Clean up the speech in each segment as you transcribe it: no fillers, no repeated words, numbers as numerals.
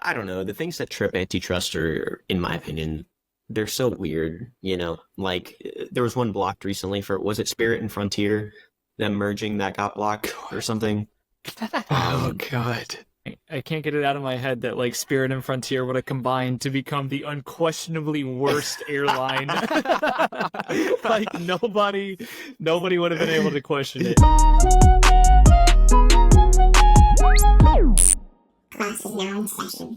I don't know. The things that trip antitrust are, in my opinion, they're so weird. Like there was one blocked recently was it Spirit and Frontier, them merging that got blocked or something. Oh God. I can't get it out of my head that like Spirit and Frontier would have combined to become the unquestionably worst airline. Like nobody would have been able to question it. Class is now in session.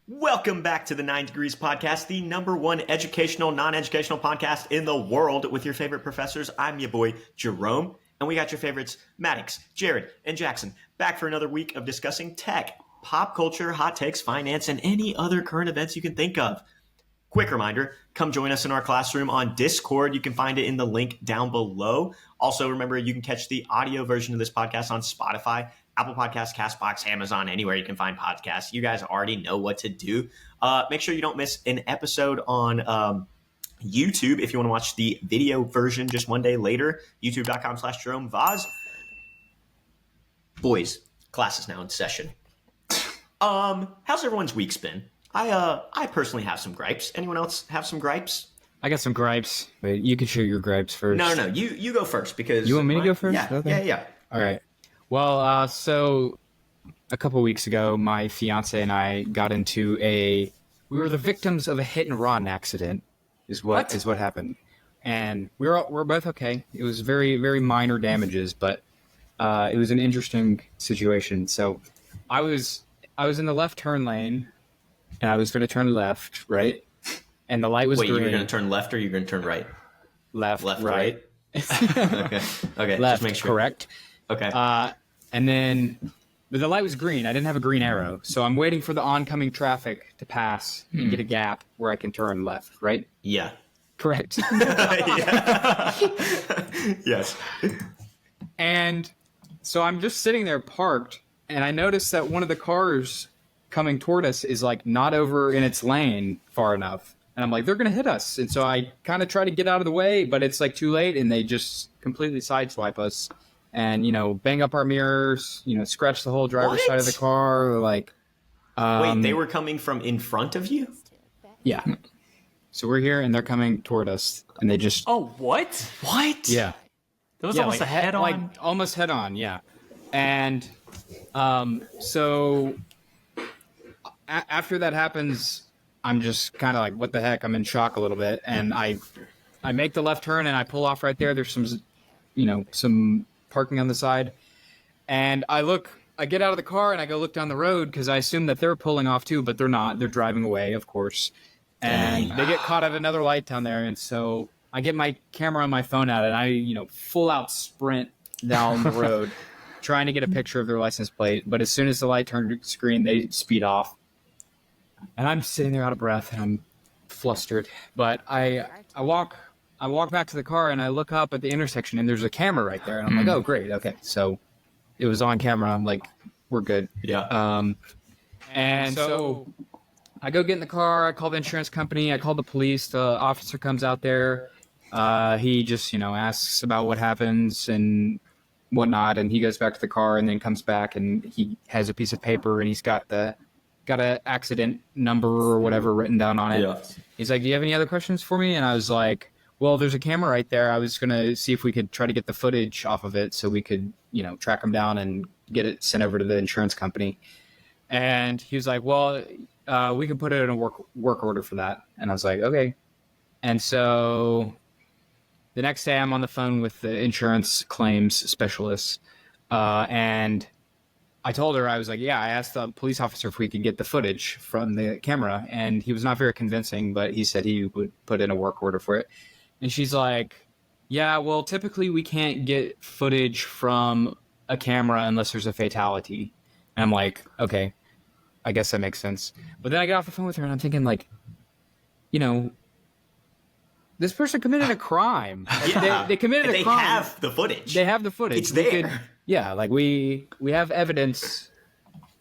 Welcome back to the 9 Degrees Podcast, the #1 educational, non-educational podcast in the world with your favorite professors. I'm your boy, Jerome, and we got your favorites, Maddox, Jared, and Jackson, back for another week of discussing tech, pop culture, hot takes, finance, and any other current events you can think of. Quick reminder, come join us in our classroom on Discord. You can find it in the link down below. Also, remember, you can catch the audio version of this podcast on Spotify, Apple Podcasts, CastBox, Amazon, anywhere you can find podcasts. You guys already know what to do. Make sure you don't miss an episode on YouTube if you want to watch the video version just one day later. YouTube.com/Jerome Vaz. Boys, class is now in session. How's everyone's week's been? I personally have some gripes. Anyone else have some gripes? I got some gripes. Wait, you can share your gripes first. No. You go first because you want me to go first? Yeah, okay. Yeah. All right. Well, so a couple weeks ago, my fiance and I got into we were the victims of a hit and run accident. Is what happened, and we're both okay. It was very, very minor damages, but it was an interesting situation. So I was in the left turn lane, and I was going to turn left, right? And the light was green. Wait, you were going to turn left or you were going to turn right? Left, right. Okay. Left, just make sure. Correct. Okay. And then, but the light was green. I didn't have a green arrow, so I'm waiting for the oncoming traffic to pass and get a gap where I can turn left, right? Yeah. Correct. Yes. And so I'm just sitting there parked, and I noticed that one of the cars coming toward us is like not over in its lane far enough. And I'm like, they're going to hit us. And so I kind of try to get out of the way, but it's like too late, and they just completely sideswipe us and, bang up our mirrors, scratch the whole driver's side of the car. Like, wait, they were coming from in front of you? Yeah. So we're here, and they're coming toward us, and they just... Oh, what? What? Yeah. That was almost a head-on? Like, almost head-on, yeah. And so after that happens, I'm just kind of like, what the heck? I'm in shock a little bit, and I make the left turn, and I pull off right there. There's some parking on the side, and I get out of the car, and I go look down the road, because I assume that they're pulling off too, but they're not. They're driving away, of course. And they get caught at another light down there, and so I get my camera on my phone out, and I, full out sprint down the road, trying to get a picture of their license plate. But as soon as the light turned green, they speed off, and I'm sitting there out of breath, and I'm flustered. But I walk back to the car, and I look up at the intersection, and there's a camera right there, and I'm like, oh great, okay, so it was on camera. I'm like, we're good. Yeah. And so I go get in the car, I call the insurance company, I call the police, the officer comes out there, he just, asks about what happens and whatnot, and he goes back to the car and then comes back, and he has a piece of paper, and he's got an accident number or whatever written down on it. Yeah. He's like, do you have any other questions for me? And I was like, well, there's a camera right there. I was going to see if we could try to get the footage off of it so we could, track him down and get it sent over to the insurance company. And he was like, well, we could put it in a work order for that. And I was like, okay. And so the next day I'm on the phone with the insurance claims specialist. And I told her, I was like, yeah, I asked the police officer if we could get the footage from the camera. And he was not very convincing, but he said he would put in a work order for it. And she's like, yeah, well, typically we can't get footage from a camera unless there's a fatality. And I'm like, okay, I guess that makes sense. But then I get off the phone with her, and I'm thinking, like, this person committed a crime. Yeah. They committed a crime. They have the footage. They have the footage. It's there. We have evidence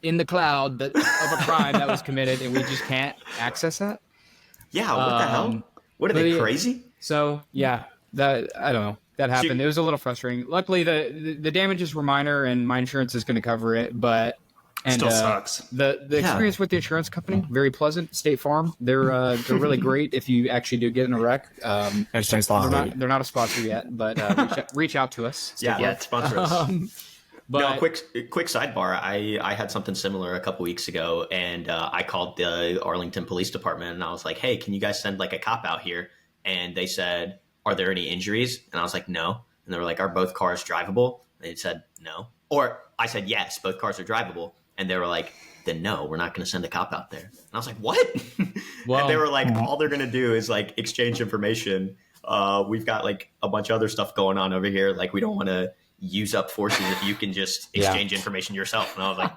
in the cloud of a crime that was committed, and we just can't access that. Yeah, what the hell? What are they, crazy? So, yeah, I don't know. That happened. It was a little frustrating. Luckily, the damages were minor, and my insurance is going to cover it, but And, Still sucks. The experience with the insurance company, very pleasant. State Farm, they're really great if you actually do get in a wreck. They're not a sponsor yet, but reach out to us. Sponsor us. But No, quick sidebar. I had something similar a couple weeks ago, and I called the Arlington Police Department, and I was like, "Hey, can you guys send like a cop out here?" And they said, "Are there any injuries?" And I was like, "No." And they were like, "Are both cars drivable?" And they said, "No." Or I said, "Yes, both cars are drivable." And they were like, "Then no, we're not going to send a cop out there." And I was like, "What?" And they were like, "All they're going to do is like exchange information. We've got like a bunch of other stuff going on over here. Like we don't want to use up forces if you can just exchange information yourself." And I was like,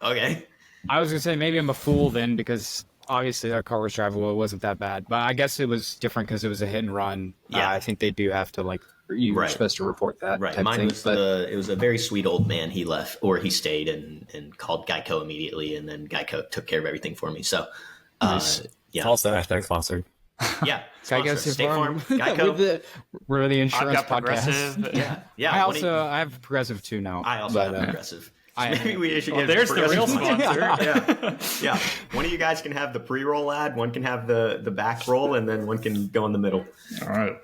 okay. I was gonna say maybe I'm a fool then because obviously our car was drivable. It wasn't that bad, but I guess it was different because it was a hit and run. Yeah. I think they do have to like you're supposed to report that. Right. Type Mine thing, was it was a very sweet old man. He left or he stayed and called Geico immediately, and then Geico took care of everything for me. So It's also hashtag sponsored. yeah. Geico State State Farm, Farm. Geico. We're the insurance I've got podcast. Progressive. Yeah. I have Progressive too now. I also have Progressive. So maybe we should get There's the real Progressive. sponsor. Yeah. One of you guys can have the pre-roll ad, one can have the back roll, and then one can go in the middle. All right.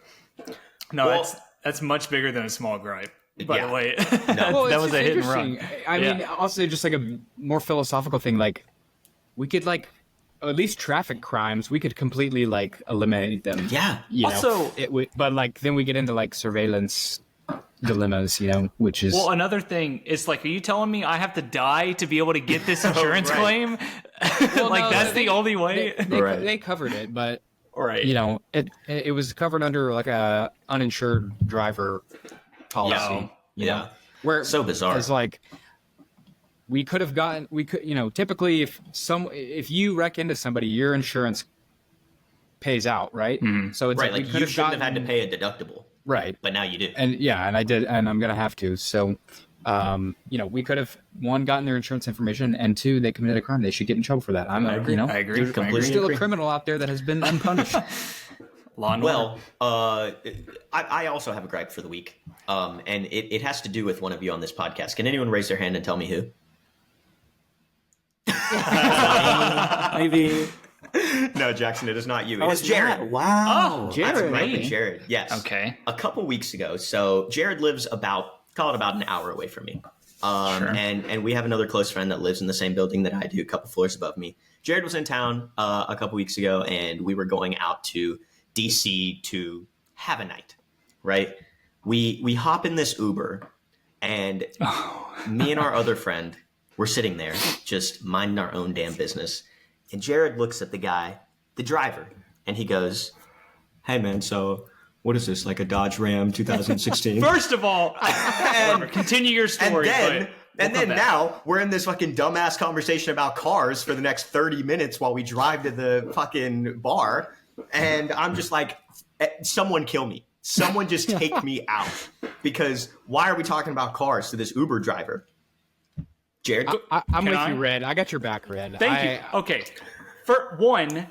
No, Well- that's much bigger than a small gripe. By Yeah. the way, Well, that it's was a hit and run. interesting. I mean, also just like a more philosophical thing. Like, we could like, at least traffic crimes, we could completely like eliminate them. Yeah. You know? Also- but like then we get into like surveillance dilemmas, you know, which is Well, another thing is like, are you telling me I have to die to be able to get this insurance Right. claim? Like no, that's the only way. they covered it, but Right. you know, it was covered under like a uninsured driver policy. Yeah. Where So bizarre. It's like we could, you know, typically if you wreck into somebody, your insurance pays out, right? So it's Right. we Like could you shouldn't have had to gotten- pay a deductible, right. but now you do. And I did, and I'm gonna have to. So, you know, we could have one gotten their insurance information, and two, they committed a crime. They should get in trouble for that. I agree. You know, I agree. there's still a criminal out there that has been unpunished. Law and order. Well, I also have a gripe for the week, and it has to do with one of you on this podcast. Can anyone raise their hand and tell me who? Maybe. No, Jackson, it is not you. It's Jared. Wow. That's Jared, right, maybe. Jared. Yes. Okay. A couple weeks ago. So Jared lives call it about an hour away from me. Sure. And we have another close friend that lives in the same building that I do, a couple floors above me. Jared was in town a couple weeks ago, and we were going out to DC to have a night, right? We hop in this Uber, and me and our other friend were sitting there just minding our own damn business. And Jared looks at the driver, and he goes, "Hey man, so what is this, like a Dodge Ram 2016?" First of all, continue your story. And but then back. now we're in this fucking dumbass conversation about cars for the next 30 minutes while we drive to the fucking bar. And I'm just like, someone kill me. Someone just take me out. Because why are we talking about cars to this Uber driver? Jared? I'm with I? you, Red. I got your back, Red. Thank you. Okay. For one,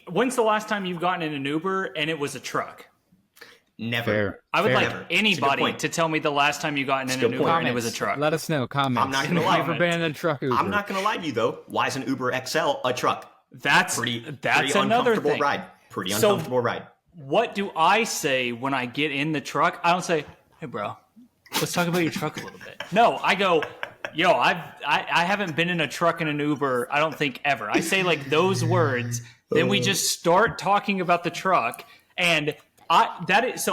when's the last time you've gotten in an Uber and it was a truck? Never. Fair. I would Fair. like Never. It's a good anybody point. to tell me the last time you got in an good Uber point. and it was a truck. Let us know. Comments. I'm not gonna lie. Never been in a truck Uber. I'm not going to lie to you, though. Why is an Uber XL a truck? That's Pretty another uncomfortable thing. ride. Pretty So- uncomfortable ride. What do I say when I get in the truck? I don't say, "Hey, bro, let's talk about your truck a little bit." No, I go, "Yo, I haven't been in a truck and an Uber. I don't think ever." I say like those words. Then we just start talking about the truck, and I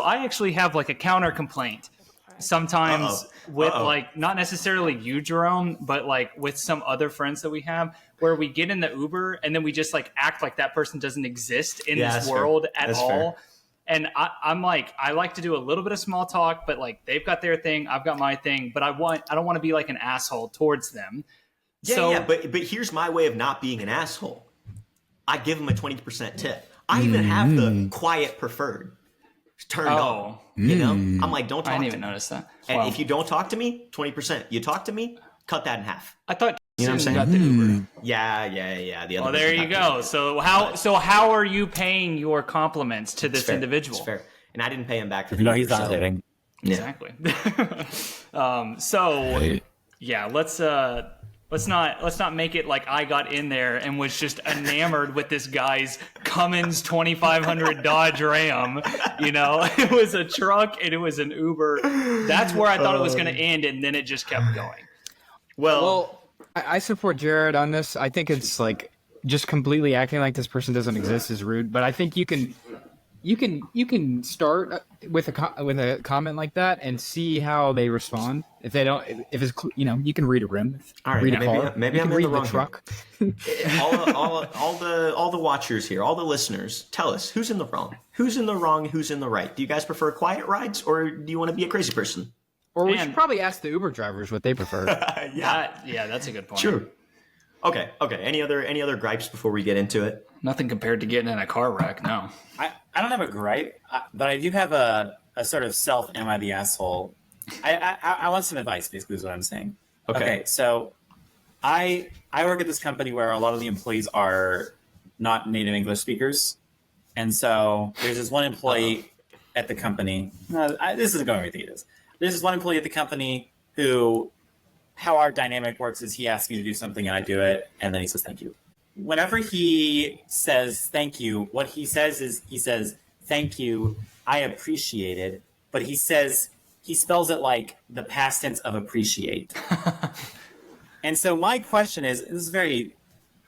actually have like a counter complaint sometimes with like not necessarily you, Jerome, but like with some other friends that we have, where we get in the Uber and then we just like act like that person doesn't exist in Yeah, this that's fair. world at That's all. fair. And I like to do a little bit of small talk, but like they've got their thing, I've got my thing, but I don't want to be like an asshole towards them. Yeah, but here's my way of not being an asshole. I give them a 20% tip. I even have the quiet preferred turned on. You know, I'm like, don't talk I didn't to even me. notice that. And Wow. if you don't talk to me, 20%. You talk to me, cut that in half. I thought You know what I'm saying? got the Uber. Yeah. The other. Well, there person you got go. the- So how are you paying your compliments to this fair. individual? It's fair. And I didn't pay him back for the No, Uber, he's not so- dating. Yeah. Exactly. So yeah, let's Let's not make it like I got in there and was just enamored with this guy's Cummins 2500 Dodge Ram. You know, it was a truck and it was an Uber. That's where I thought it was going to end, and then it just kept going. Well, I support Jared on this. I think it's like just completely acting like this person doesn't exist is rude. But I think you can start with a comment like that and see how they respond. If they don't, if it's you can read a rim, all right, read a car, maybe you I'm can in read the wrong truck. all the watchers here, all the listeners, tell us who's in the wrong, who's in the wrong, who's in the right. Do you guys prefer quiet rides, or do you want to be a crazy person? Or we should probably ask the Uber drivers what they prefer. Yeah, that's a good point. True. Okay. Any other gripes before we get into it? Nothing compared to getting in a car wreck. No. I don't have a gripe, but I do have a sort of am I the asshole? I want some advice, basically, is what I'm saying. Okay, so I work at this company where a lot of the employees are not native English speakers. And so there's this one employee at the company. This isn't going where you think it is. There's this one employee at the company who, how our dynamic works is he asks me to do something and I do it, and then he says thank you. Whenever he says thank you, what he says is thank you, I appreciate it, but he spells it like the past tense of appreciate. And so my question is, this is very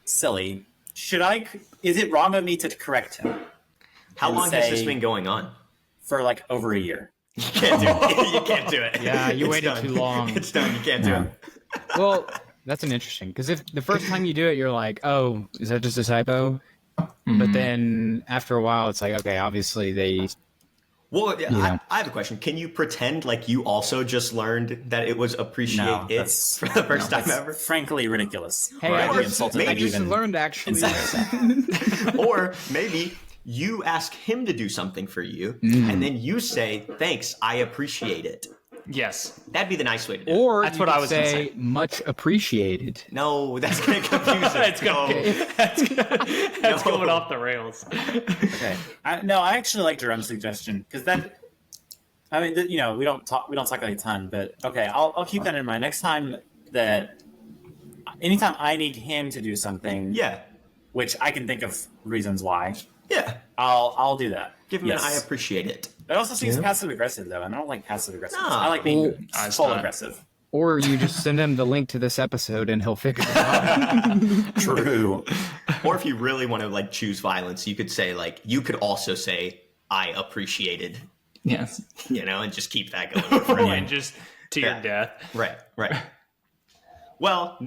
silly. Is it wrong of me to correct him? How long has this been going on? For like over a year. You can't do it. You can't do it. Yeah, you It's waited done. too long. It's done. You can't do it. Well, that's an interesting, because if the first time you do it, you're like, oh, is that just a typo? But then after a while, it's like, okay, obviously they. Well, I have a question. Can you pretend like you also just learned that it was appreciate No, it that's for the first time that's ever? frankly ridiculous. Hey, Or I I'd be just, insulted I that you just even learned actually. insinuate that. Or maybe you ask him to do something for you, and then you say, thanks, I appreciate it. Yes. That'd be the nice way to do it. Or That's you what I could was gonna say. say. Much appreciated. No, that's going to confuse it. That's going off the rails. Okay. I actually like Jerome's suggestion because that. I mean, we don't talk like a ton, but okay, I'll keep that in mind next time. Anytime I need him to do something, Yeah. which I can think of reasons why, Yeah. I'll do that. Give him Yes. an I appreciate it. It also seems passive aggressive though, and I don't like passive aggressive. No. I like being it's full not. aggressive. Or you just send him the link to this episode and he'll figure it out. True. Or if you really want to like choose violence, you could say you could also say I appreciated, Yes. and just keep that going forever. And just to your death. Right. Well,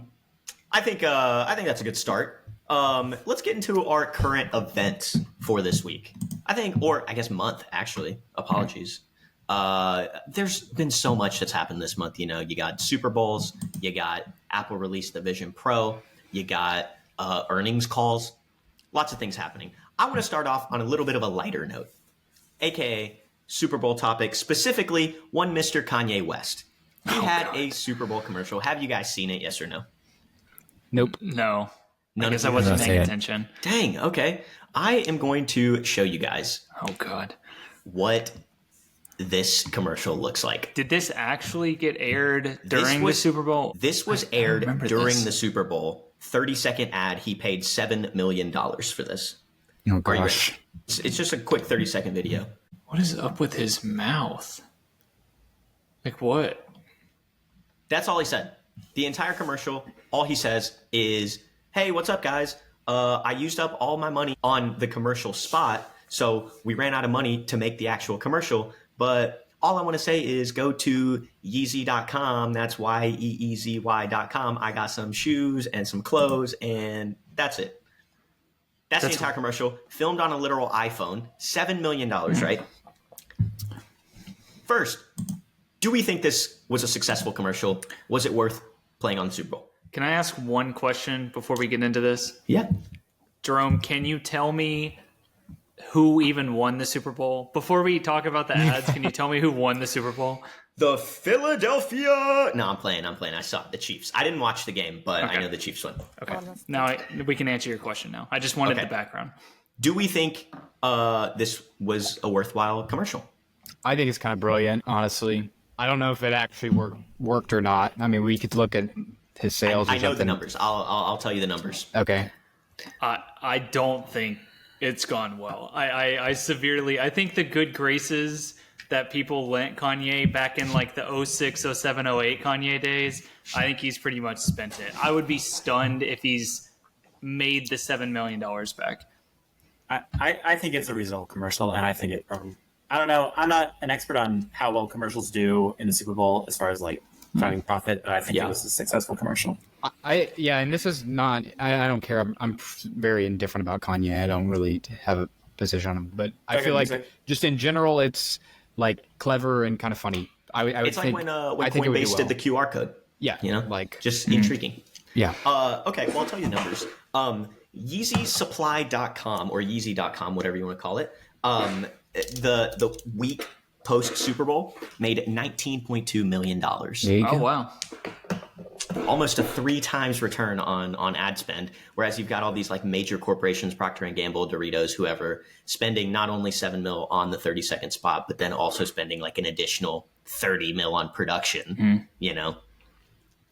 I think that's a good start. Let's get into our current events for this week. Or I guess month, actually. Apologies. There's been so much that's happened this month. You got Super Bowls, you got Apple released the Vision Pro, you got earnings calls, lots of things happening. I want to start off on a little bit of a lighter note, aka Super Bowl topic, specifically one Mr. Kanye West. He had a Super Bowl commercial. Have you guys seen it? Yes or no? Nope. No. None I guess of I you wasn't guys paying say it. attention. Dang. Okay. I am going to show you guys Oh, God. what this commercial looks like. Did this actually get aired during the Super Bowl? This was aired remember during this. the Super Bowl. 30-second ad. He paid $7 million for this. Oh Are you gosh. ready? It's just a quick 30-second video. What is up with his mouth? Like what? That's all he said. The entire commercial, all he says is, hey, what's up, guys? I used up all my money on the commercial spot, so we ran out of money to make the actual commercial. But all I want to say is go to Yeezy.com. That's Yeezy.com. I got some shoes and some clothes, and that's it. That's the entire commercial, filmed on a literal iPhone. $7 million, right? First, do we think this was a successful commercial? Was it worth playing on the Super Bowl? Can I ask one question before we get into this? Yeah. Jerome, can you tell me who even won the Super Bowl? Before we talk about the ads, can you tell me who won the Super Bowl? The Philadelphia... No, I'm playing. I saw the Chiefs. I didn't watch the game, but I know the Chiefs won. Okay. Now we can answer your question now. I just wanted Okay. the background. Do we think this was a worthwhile commercial? I think it's kind of brilliant, honestly. I don't know if it actually worked or not. I mean, we could look at his sales. I or know the something. numbers. I'll tell you the numbers. Okay. I don't think it's gone well. I severely, I think the good graces that people lent Kanye back in like the 06, 07, 08 Kanye days, I think he's pretty much spent it. I would be stunned if he's made the $7 million back. I think it's a reasonable commercial, and I think it probably. I don't know. I'm not an expert on how well commercials do in the Super Bowl as far as like driving profit, but I think it was a successful commercial. And this is not. I don't care. I'm very indifferent about Kanye. I don't really have a position on him, but I feel like just in general, it's like clever and kind of funny. I would It's like think, when I think it would do Coinbase did the QR code. Yeah, You know, like just intriguing. yeah. Okay, well, I'll tell you the numbers. YeezySupply.com or Yeezy.com, whatever you want to call it. The week post Super Bowl made $19.2 million. There you go. Oh, wow. Almost a 3 times return on ad spend. Whereas you've got all these like major corporations, Procter and Gamble, Doritos, whoever, spending not only $7 million on the 30-second spot, but then also spending like an additional $30 million on production. You know,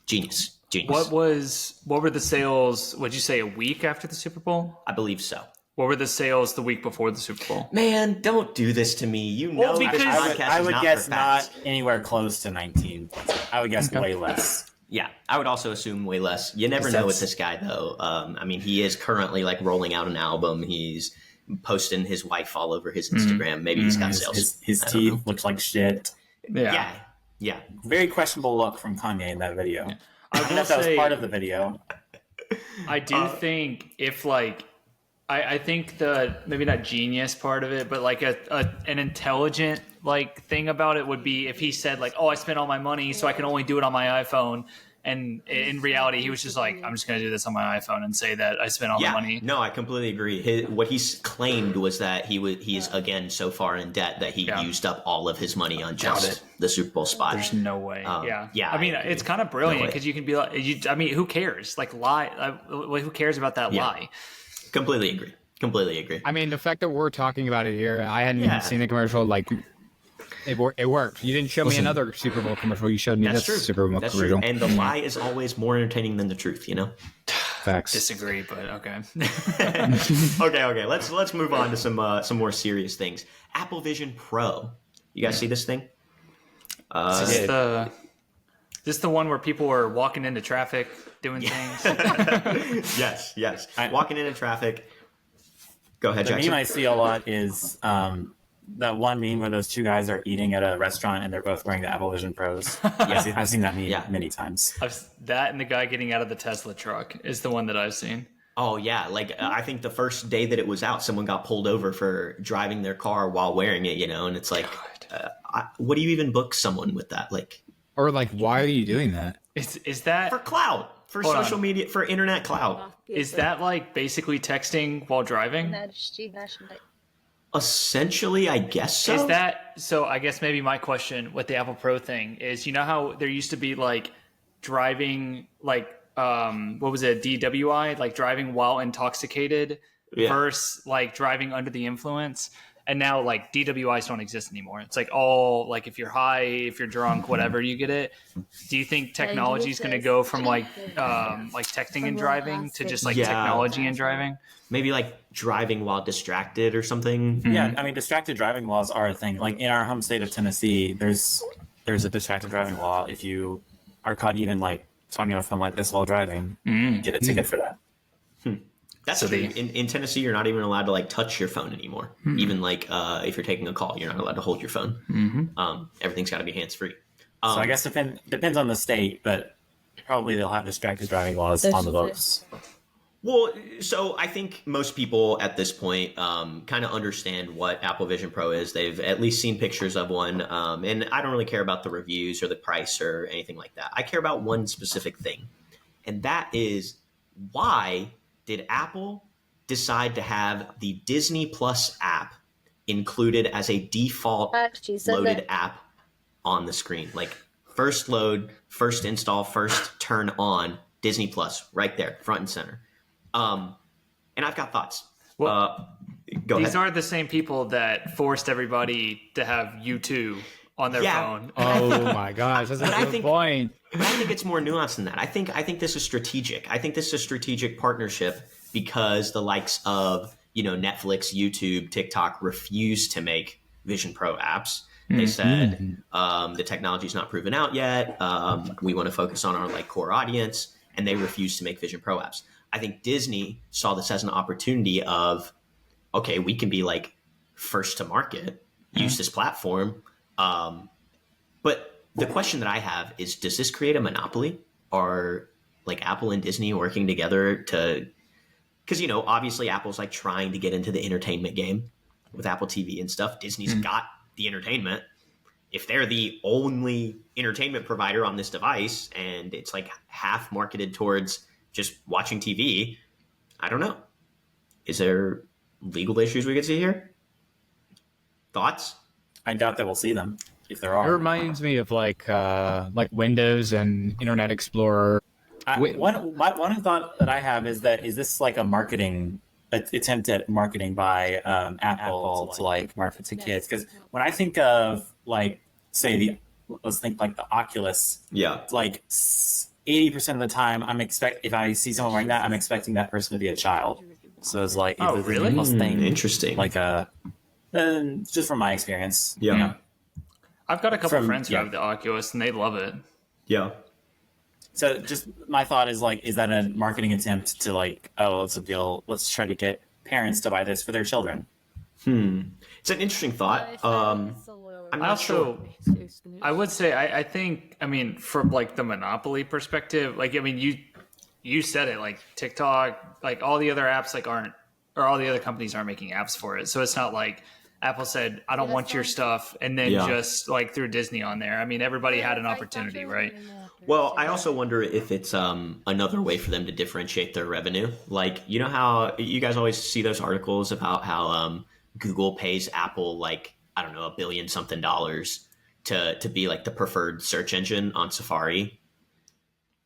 genius. What were the sales, would you say a week after the Super Bowl? I believe so. What were the sales the week before the Super Bowl? Man, don't do this to me. You know, Well, because this podcast I is would not guess for facts. not anywhere close to 19. I would guess way less. Yeah, I would also assume way less. You never know with this guy, though. I mean, he is currently like rolling out an album. He's posting his wife all over his Instagram. Maybe he's got sales. His teeth look like shit. Yeah. Very questionable look from Kanye in that video. I don't know will if that was say- part of the video. I do think if like, I think the maybe not genius part of it, but like an intelligent like thing about it would be if he said like, oh, I spent all my money, so I can only do it on my iPhone. And in reality, he was just like, I'm just going to do this on my iPhone and say that I spent all the money. No, I completely agree. What he claimed was that he's again so far in debt that he used up all of his money on just the Super Bowl spot. There's no way. Yeah, I mean, it's kind of brilliant No way. because you can be like, I mean, who cares? Like lie. Who cares about that lie? Completely agree. I mean, the fact that we're talking about it here, I hadn't even seen the commercial. Like, it worked. You didn't show me another Super Bowl commercial. You showed me this Super Bowl commercial. And the lie is always more entertaining than the truth, you know? Facts. Disagree, but okay. Okay. Let's move on to some more serious things. Apple Vision Pro. You guys see this thing? Is this the one where people are walking into traffic doing things? Yes. Walking into traffic. Go ahead, The Jackson. meme I see a lot is that one meme where those two guys are eating at a restaurant and they're both wearing the Apple Vision Pros. I've seen that meme many times. That and the guy getting out of the Tesla truck is the one that I've seen. Oh yeah, like I think the first day that it was out, someone got pulled over for driving their car while wearing it, you know, and it's like, what do you even book someone with that? Like, or like, why are you doing that? Is that for cloud, for Hold social on. media, for internet cloud? Is that like basically texting while driving? Essentially, I guess so. Is that so? I guess maybe my question with the Apple Pro thing is, you know how there used to be like driving, like what was it, DWI, like driving while intoxicated versus like driving under the influence, and now like DWIs don't exist anymore. It's like all like if you're high, if you're drunk, whatever, you get it. Do you think technology is going to go from like texting and driving to just like technology and driving? Maybe like driving while distracted or something. Yeah, I mean, distracted driving laws are a thing. Like in our home state of Tennessee, there's a distracted driving law. If you are caught even like talking on a phone like this while driving, you get a ticket for that. That's true. In Tennessee, you're not even allowed to like touch your phone anymore. Even like if you're taking a call, you're not allowed to hold your phone. Everything's got to be hands free. So I guess depends on the state, but probably they'll have distracted driving laws on the books. Well, so I think most people at this point kind of understand what Apple Vision Pro is. They've at least seen pictures of one. And I don't really care about the reviews or the price or anything like that. I care about one specific thing. And that is, why did Apple decide to have the Disney Plus app included as a default loaded app on the screen? Like first load, first install, first turn on Disney Plus right there, front and center. And I've got thoughts. Go These ahead. are the same people that forced everybody to have U2 on their phone. Oh my gosh, that's a good point. But I think it's more nuanced than that. I think this is strategic. I think this is a strategic partnership because the likes of, Netflix, YouTube, TikTok refuse to make Vision Pro apps. They said the technology's not proven out yet. We want to focus on our core audience, and they refuse to make Vision Pro apps. I think Disney saw this as an opportunity of, okay, we can be first to market, use this platform. But the question that I have is, does this create a monopoly? Are Apple and Disney working together to, because, obviously Apple's trying to get into the entertainment game with Apple TV and stuff. Disney's got the entertainment. If they're the only entertainment provider on this device and it's half marketed towards just watching TV, I don't know. Is there legal issues we could see here? Thoughts? I doubt that we'll see them if there are. It reminds me of Windows and Internet Explorer. One thought that I have is this a marketing attempt at marketing by Apple to market to kids? Because when I think of say let's think the Oculus, 80% of the time if I see someone wearing that, I'm expecting that person to be a child. So it's oh, really? Interesting. Just from my experience. Yeah. I've got a couple of friends who have the Oculus and they love it. Yeah. So just my thought is is that a marketing attempt to it's a deal, let's try to get parents to buy this for their children? It's an interesting thought. I'm not sure. I would say, I think, from the monopoly perspective, you said it, TikTok, all the other apps all the other companies aren't making apps for it. So it's not Apple said, I don't want your stuff, and then just threw Disney on there. Everybody had an opportunity, right? Well, I also wonder if it's another way for them to differentiate their revenue. How you guys always see those articles about how Google pays Apple $1 billion something to be the preferred search engine on Safari.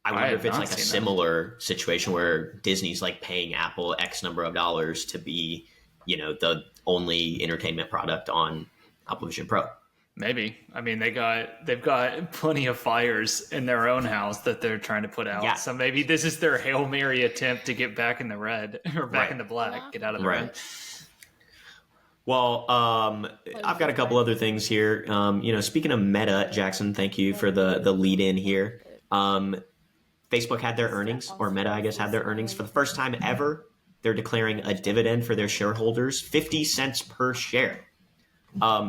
I wonder if it's a similar situation where Disney's paying Apple X number of dollars to be, the only entertainment product on Apple Vision Pro. Maybe. They've got plenty of fires in their own house that they're trying to put out. Yeah. So maybe this is their Hail Mary attempt to get back in the red or back in the black, get out of the red. Well, I've got a couple other things here. Speaking of Meta, Jackson, thank you for the lead in here. Facebook had their earnings, or Meta, I guess, had their earnings for the first time ever. They're declaring a dividend for their shareholders, 50 cents per share.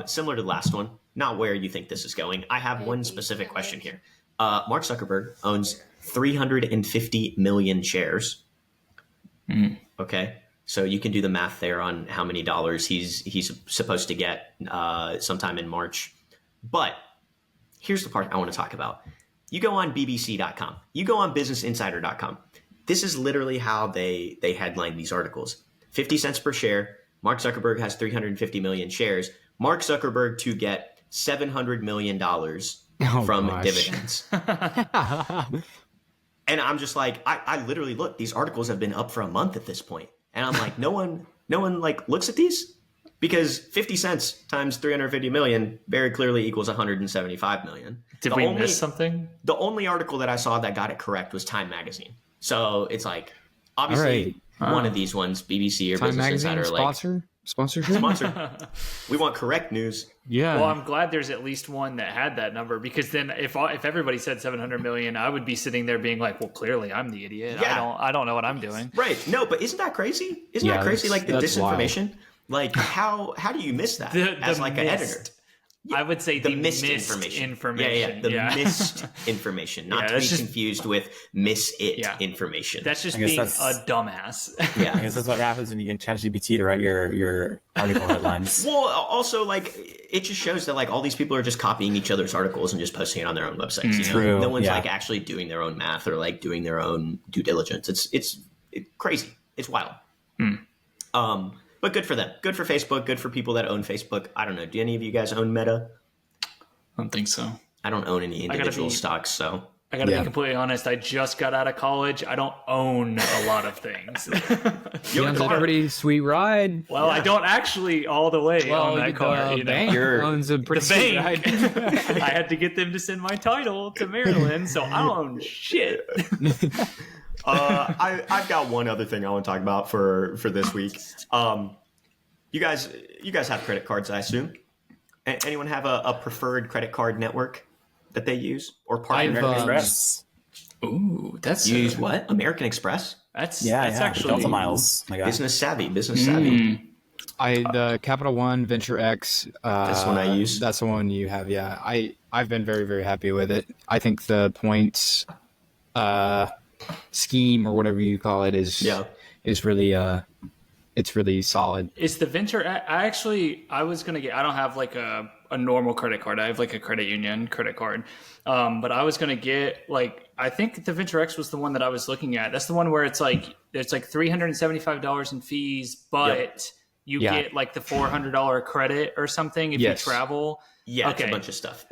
Similar to the last one, not where you think this is going. I have one specific question here. Mark Zuckerberg owns 350 million shares. Okay. So you can do the math there on how many dollars he's supposed to get sometime in March. But here's the part I want to talk about. You go on BBC.com. You go on BusinessInsider.com. This is literally how they headline these articles. 50 cents per share. Mark Zuckerberg has 350 million shares. Mark Zuckerberg to get $700 million from dividends. And I'm just I literally look, these articles have been up for a month at this point. And I'm no one looks at these, because 50 cents times 350 million very clearly equals 175 million. Did we miss something? The only article that I saw that got it correct was Time Magazine. So it's obviously one of these ones, BBC or Time Business Magazine Insider, sponsorship. We want correct news. Yeah. Well, I'm glad there's at least one that had that number, because then if everybody said 700 million, I would be sitting there being well, clearly I'm the idiot. Yeah. I don't know what I'm doing. Right. No, but isn't that crazy? Isn't that crazy? The disinformation. Wild. How do you miss that as an editor? I would say the missed information. Yeah. Missed information, not to be confused with miss it information. That's just being a dumbass. Yeah, I guess that's what happens when you get ChatGPT to write your article headlines. Well, also it just shows that all these people are just copying each other's articles and just posting it on their own websites. True. No one's actually doing their own math or doing their own due diligence. It's crazy. It's wild. But good for them. Good for Facebook. Good for people that own Facebook. I don't know. Do any of you guys own Meta? I don't think so. I don't own any individual stocks, so. I got to be completely honest. I just got out of college. I don't own a lot of things. You have It's a a car. pretty sweet ride. Well, Yeah. I don't actually all the way own that car. The bank You're- owns a pretty The sweet bank. ride. I had to get them to send my title to Maryland, so I don't own shit. I've got one other thing I want to talk about for this week. You guys have credit cards, I assume. Anyone have a preferred credit card network that they use or partner? I've, Express. Ooh, that's You use what? American Express? That's Yeah, that's yeah. actually Delta Miles. My God. Business savvy. The Capital One Venture X. That's the one I use. That's the one you have. Yeah, I've been very, very happy with it. I think the points scheme or whatever you call it is really it's really solid. Is the venture? I was gonna get. I don't have like a normal credit card. I have like a credit union credit card. But I was gonna get like I think the Venture X was the one that I was looking at. That's the one where it's like $375 in fees, but you get like the $400 credit or something if you travel. Yeah, okay. It's a bunch of stuff.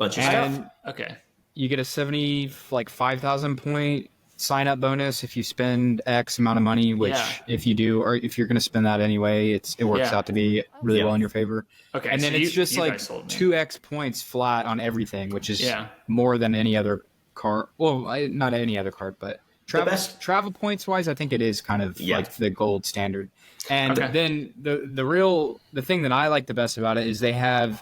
Okay. You get a 5,000 point sign up bonus if you spend X amount of money, which if you do, or if you're going to spend that anyway, it works out to be really well in your favor. Okay. And then so it's just you like guys sold me. 2X points flat on everything, which is more than any other card. Well, not any other card, but travel points wise, I think it is kind of like the gold standard. And then the thing that I like the best about it is they have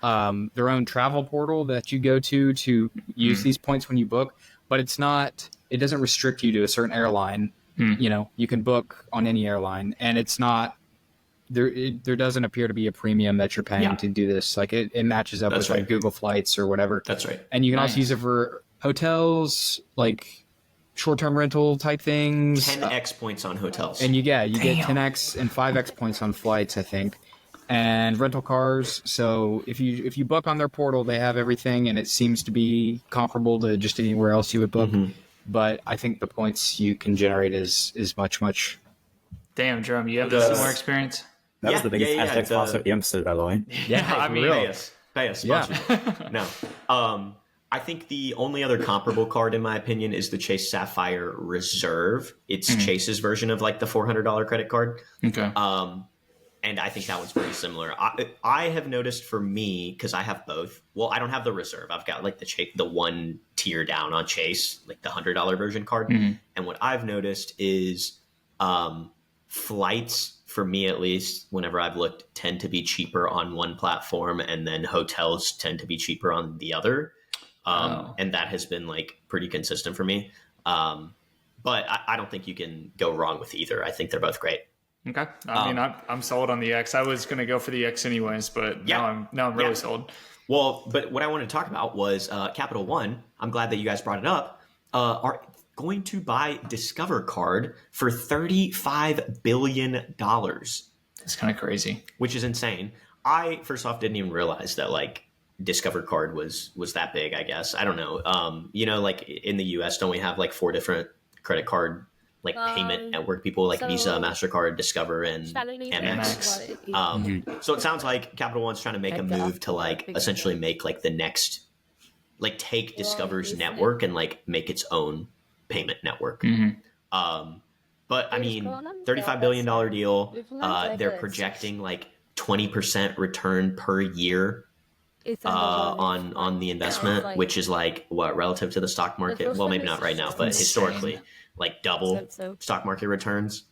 their own travel portal that you go to use these points when you book, but it doesn't restrict you to a certain airline. You know, you can book on any airline, and it's not there doesn't appear to be a premium that you're paying to do this. Like it matches up with like Google Flights or whatever. That's right. And you can also use it for hotels, like short-term rental type things. 10x points on hotels. And you get 10x and 5x points on flights, I think. And rental cars. So if you book on their portal, they have everything, and it seems to be comparable to just anywhere else you would book. But I think the points you can generate is much. Damn, Jerome, you have a similar experience? That was the biggest hashtag sponsor of the episode, by the way. Yeah, I mean, pay us. No. I think the only other comparable card, in my opinion, is the Chase Sapphire Reserve. It's Chase's version of like the $400 credit card. Okay. And I think that one's pretty similar. I have noticed for me, because I have both. Well, I don't have the Reserve. I've got like the one tier down on Chase, like the $100 version card. And what I've noticed is flights, for me at least, whenever I've looked, tend to be cheaper on one platform, and then hotels tend to be cheaper on the other. And that has been like pretty consistent for me. But I don't think you can go wrong with either. I think they're both great. Okay. I mean, I'm sold on the X. I was going to go for the X anyways, but now I'm really sold. Well, but what I wanted to talk about was Capital One. I'm glad that you guys brought it up. Are going to buy Discover Card for $35 billion. It's kind of crazy. Which is insane. I, first off, didn't even realize that like Discover Card was that big, I guess. I don't know. You know, like in the US, don't we have like 4 different credit card like payment network people, like Visa, MasterCard, Discover, and Amex. So it sounds like Capital One's trying to make a move to like essentially make like the next, like take Discover's network and like make its own payment network. But I mean, $35 billion deal. They're projecting like 20% return per year on the investment, which is like what relative to the stock market. Well, maybe not right now, but historically, like double stock market returns.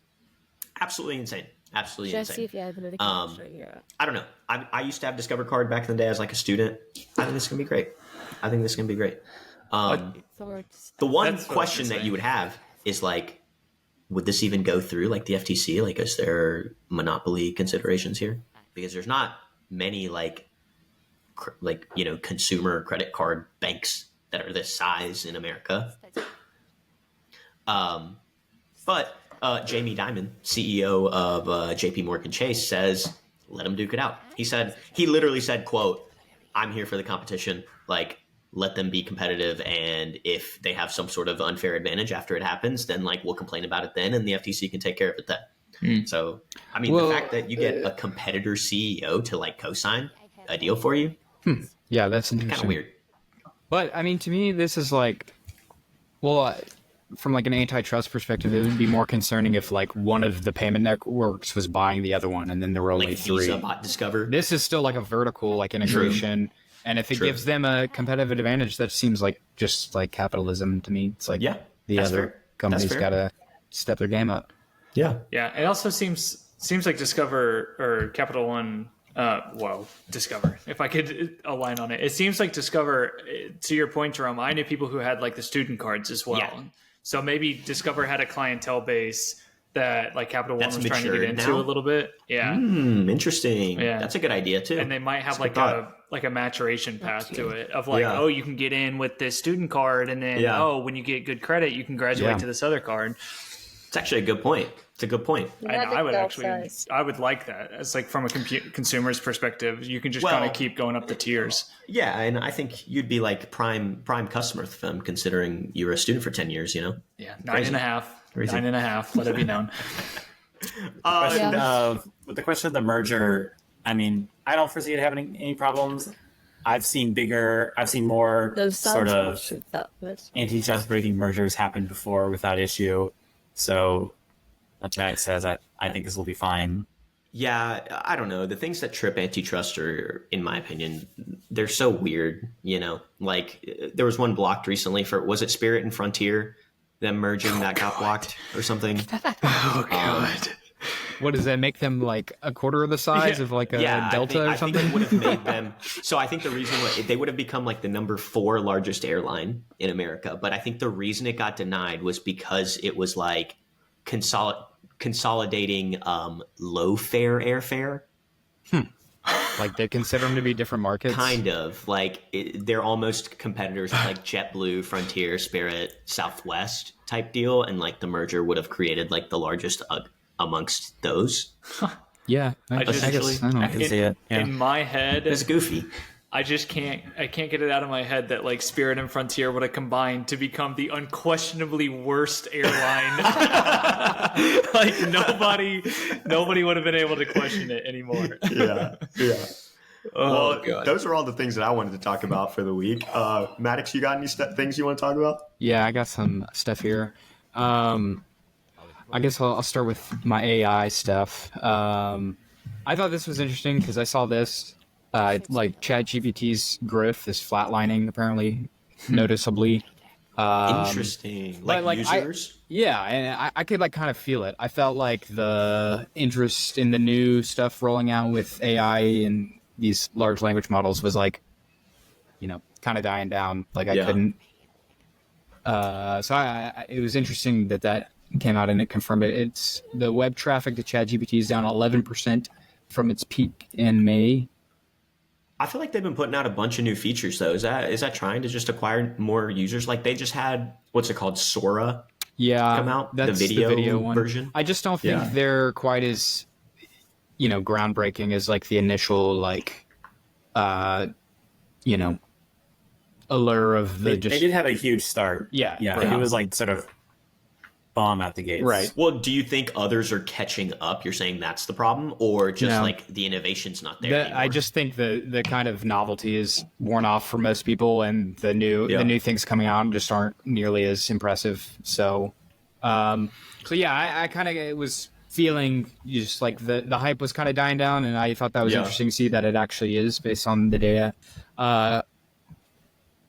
Absolutely insane. Absolutely insane. I don't know. I used to have Discover Card back in the day as like a student. I think this is gonna be great. The one question that you would have is like, would this even go through like the FTC? Like, is there monopoly considerations here? Because there's not many like you know, consumer credit card banks that are this size in America. But Jamie Dimon, CEO of JP Morgan Chase, says, let them duke it out. He literally said, quote, I'm here for the competition. Like, let them be competitive. And if they have some sort of unfair advantage after it happens, then like we'll complain about it then, and the FTC can take care of it then. So, I mean, the fact that you get a competitor CEO to like co-sign a deal for you. Yeah, that's interesting. Kind of weird. But I mean, to me, this is like, well, from like an antitrust perspective, it would be more concerning if like one of the payment networks was buying the other one, and then there were only Like three. Visa bought Discover. This is still like a vertical like integration, and if it gives them a competitive advantage, that seems like just like capitalism to me. It's like the that's other fair. companies got to step their game up. Yeah. Yeah, it also seems like Discover or Capital One. Discover. If I could align on it, it seems like Discover. To your point, Jerome, I knew people who had like the student cards as well. Yeah. So maybe Discover had a clientele base that like Capital One was trying to get into now? a little bit. Yeah. Interesting. Yeah. That's a good idea too. And they might have That's like a maturation path to it of like, Yeah. oh, you can get in with this student card, and then when you get good credit, you can graduate to this other card. It's actually a good point. It's a good point. And I would like that. It's like from a consumer's perspective, you can just kind of keep going up the tiers. Yeah, and I think you'd be like prime customer for them, considering you were a student for 10 years. Yeah, 9.5. 9.5. Let it be known. With the question of the merger, I mean, I don't foresee it having any problems. I've seen more sort of antitrust breaking mergers happen before without issue. So that says I think this will be fine. Yeah, I don't know. The things that trip antitrust are, in my opinion, they're so weird, Like, there was one blocked recently was it Spirit and Frontier, them merging that got blocked or something? Oh, God. What does that make them like a quarter of the size of like a Delta or something? I think it would have made them. So I think the reason they would have become like the number 4 largest airline in America. But I think the reason it got denied was because it was like consolidating low fare airfare. Like they consider them to be different markets? Kind of. Like they're almost competitors with like JetBlue, Frontier, Spirit, Southwest type deal. And like the merger would have created like the largest amongst those. Yeah. I can see it. Yeah. In my head, it's goofy. I can't get it out of my head that like Spirit and Frontier would have combined to become the unquestionably worst airline. Like nobody would have been able to question it anymore. Yeah. Well, God. Those are all the things that I wanted to talk about for the week. Maddox, you got any things you want to talk about? Yeah, I got some stuff here. I guess I'll start with my AI stuff. I thought this was interesting because I saw this. Like ChatGPT's growth is flatlining apparently noticeably. Interesting. Like users? And I could like kind of feel it. I felt like the interest in the new stuff rolling out with AI and these large language models was like, kind of dying down. Like I couldn't. So it was interesting that came out and it confirmed it. It's the web traffic to ChatGPT is down 11% from its peak in May. I feel like they've been putting out a bunch of new features though. Is that trying to just acquire more users? Like they just had what's it called, Sora? Come out. That's the video one. Version. I just don't think they're quite as groundbreaking as like the initial like allure of the. They did have a huge start. Yeah. Right. It was like sort of bomb out the gates. Right. Well, do you think others are catching up? You're saying that's the problem, or just like the innovation's not there anymore? I just think the kind of novelty is worn off for most people, and the new things coming out just aren't nearly as impressive. So, I kind of was feeling just like the hype was kind of dying down, and I thought that was interesting to see that it actually is based on the data.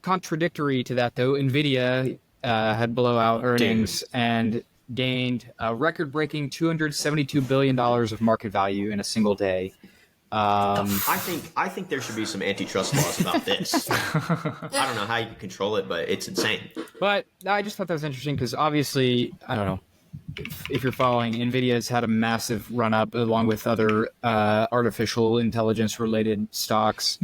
Contradictory to that, though, Nvidia had blowout earnings and gained a record-breaking $272 billion of market value in a single day. I think there should be some antitrust laws about this. I don't know how you can control it, but it's insane. But I just thought that was interesting because obviously, I don't know, if you're following, Nvidia has had a massive run-up along with other artificial intelligence-related stocks.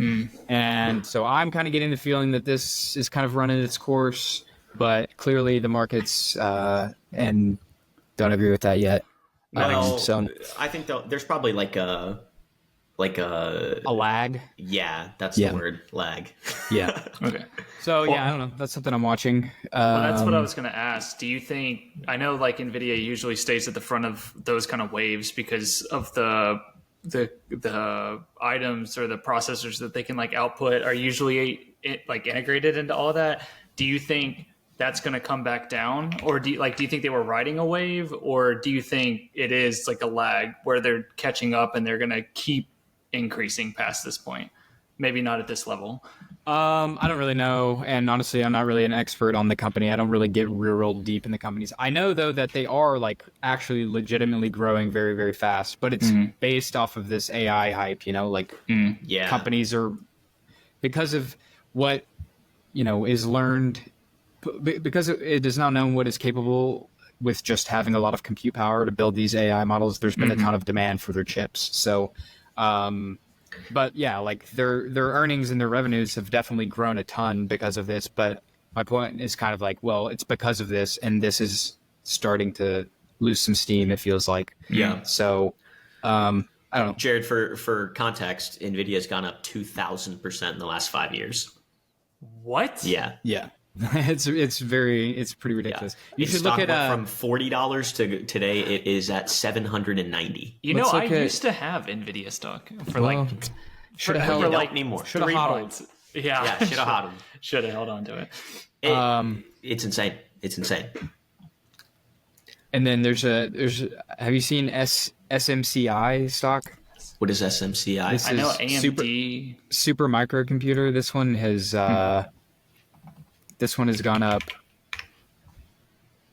And so I'm kind of getting the feeling that this is kind of running its course. But clearly the markets and don't agree with that yet. I think there's probably like a lag. Yeah, that's the word, lag. Yeah. Okay. So I don't know. That's something I'm watching. Well, that's what I was going to ask. Do you think? I know like Nvidia usually stays at the front of those kind of waves because of the items or the processors that they can like output are usually like integrated into all of that. Do you think that's going to come back down, or do you think they were riding a wave, or do you think it is like a lag where they're catching up and they're going to keep increasing past this point? Maybe not at this level. I don't really know, and honestly, I'm not really an expert on the company. I don't really get real deep in the companies. I know though that they are like actually legitimately growing very, very fast, but it's based off of this AI hype. Companies are, because of what is learned, because it is now known what is capable with just having a lot of compute power to build these AI models. There's been a ton of demand for their chips, so. But yeah, like their earnings and their revenues have definitely grown a ton because of this. But my point is kind of like, well, it's because of this, and this is starting to lose some steam, it feels like. Yeah. So I don't know. Jared, for context, Nvidia's gone up 2,000% in the last 5 years. What? Yeah. Yeah. It's pretty ridiculous. Yeah. You should look at from $40 to today it is at $790. I used to have Nvidia stock for should have held held like anymore. Should have 3 hodled. months. Yeah, Should have hodled. Should have held on to it. It's insane. It's insane. And then there's have you seen SMCI stock? What is SMCI? This I know is AMD. super microcomputer. This one has gone up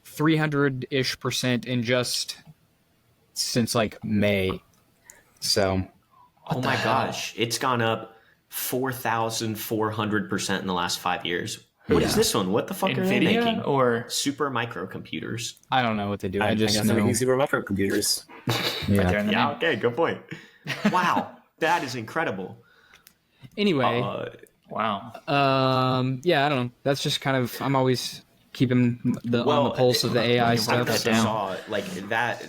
300-ish% in just since like May. So, oh my gosh, it's gone up 4,400% in the last 5 years. What is this one? What the fuck are they Nvidia making? or Super microcomputers. I don't know what they do. I I just guess they're know. making super microcomputers. Yeah. there in the name. Okay, good point. Wow, that is incredible. Anyway, Wow. yeah, I don't know. That's just kind of, I'm always keeping on the pulse of the AI stuff. I So. saw like that.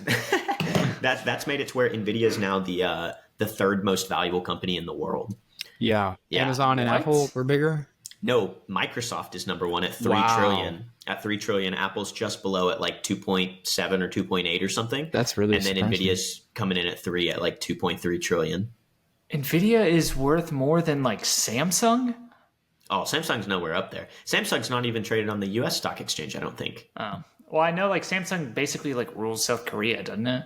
That's made it to where Nvidia is now the third most valuable company in the world. Yeah. Yeah. Amazon and What? Apple were bigger. No, Microsoft is number one at 3 Wow. trillion. At 3 trillion, Apple's just below at like 2.7 or 2.8 or something. That's really and then surprising. Nvidia's coming in at 3 at like 2.3 trillion. Nvidia is worth more than like Samsung? Oh, Samsung's nowhere up there. Samsung's not even traded on the U.S. stock exchange, I don't think. Oh. Well, I know like Samsung basically like rules South Korea, doesn't it?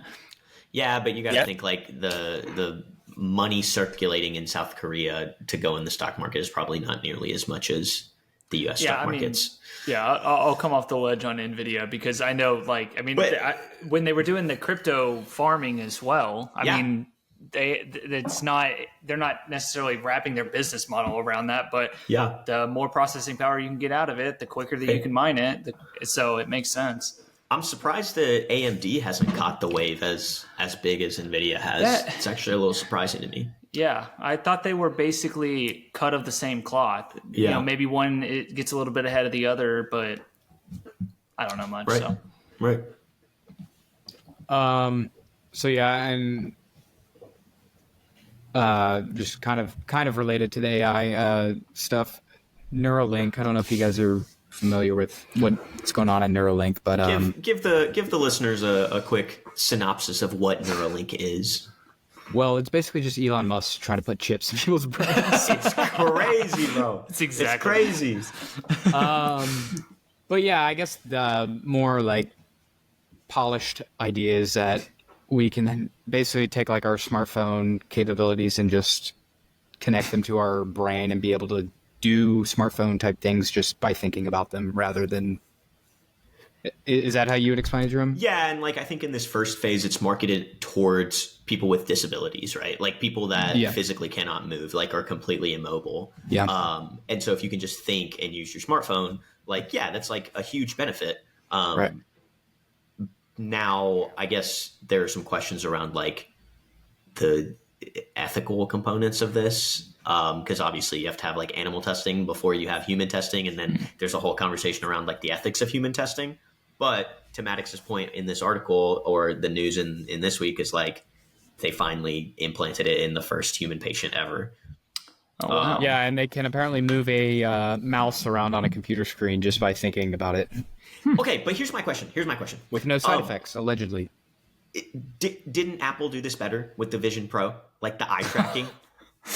Yeah, but you got to Yep. think like the money circulating in South Korea to go in the stock market is probably not nearly as much as the U.S. stock markets. I'll come off the ledge on Nvidia because I know, like, I mean, But- when they were doing the crypto farming as well, I mean, they're not necessarily wrapping their business model around that, but Yeah. the more processing power you can get out of it, the quicker that you can mine it. So it makes sense. I'm surprised that AMD hasn't caught the wave as big as Nvidia has. That- It's actually a little surprising to me. Yeah, I thought they were basically cut of the same cloth. You Yeah. know, maybe one it gets a little bit ahead of the other, but I don't know much. Right. So Right. So yeah, and just kind of related to the AI stuff, Neuralink. I don't know if you guys are familiar with what's going on at Neuralink, but Give the listeners a quick synopsis of what Neuralink is. well, it's basically just Elon Musk trying to put chips in people's brains. It's crazy, bro. It's exactly crazy. But yeah, I guess the more like polished idea is that we can basically take like our smartphone capabilities and just connect them to our brain and be able to do smartphone type things just by thinking about them rather than. Is that how you would explain it, Jerome? Yeah, and like I think in this first phase, it's marketed towards people with disabilities, right? Like people that physically cannot move, like are completely immobile. Yeah. And so if you can just think and use your smartphone, like that's like a huge benefit. Right. Now, I guess there are some questions around like the ethical components of this, because obviously you have to have like animal testing before you have human testing, and then there's a whole conversation around like the ethics of human testing. But to Maddox's point in this article or the news in this week is like they finally implanted it in the first human patient ever. Oh, wow. Yeah, and they can apparently move a mouse around on a computer screen just by thinking about it Okay, but here's my question. with no side effects, allegedly. Didn't Apple do this better with the Vision Pro, like the eye tracking,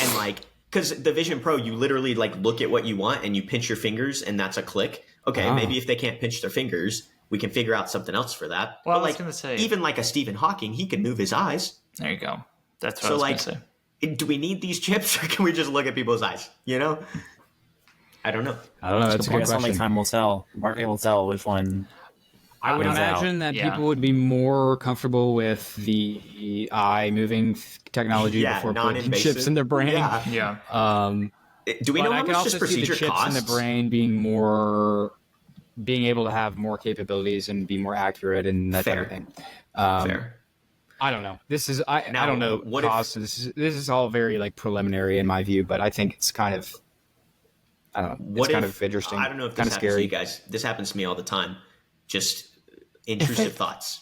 and like because the Vision Pro, you literally like look at what you want and you pinch your fingers and that's a click. Okay, maybe if they can't pinch their fingers, we can figure out something else for that. Well, but I was gonna say, even like a Stephen Hawking, he can move his eyes. there you go. That's what So I was like, gonna say. do we need these chips, or can we just look at people's eyes? You know, I don't know. That's a I good guess only question. time will tell. Market will tell which one. I would wins out. imagine that Yeah. people would be more comfortable with the eye moving technology Yeah, before putting non-invasive. chips in their brain. Yeah. Yeah. Do we But know I how can much also this see the procedure chips costs? in the brain being able to have more capabilities and be more accurate and that type of Fair. thing. Fair. I don't know. I Now, don't know. what if- Costs. This is all very like preliminary in my view, but I think it's kind of I don't know. What It's kind if- of interesting. I don't know if this kind of happens to scary. you guys. This happens to me all the time. Just intrusive thoughts.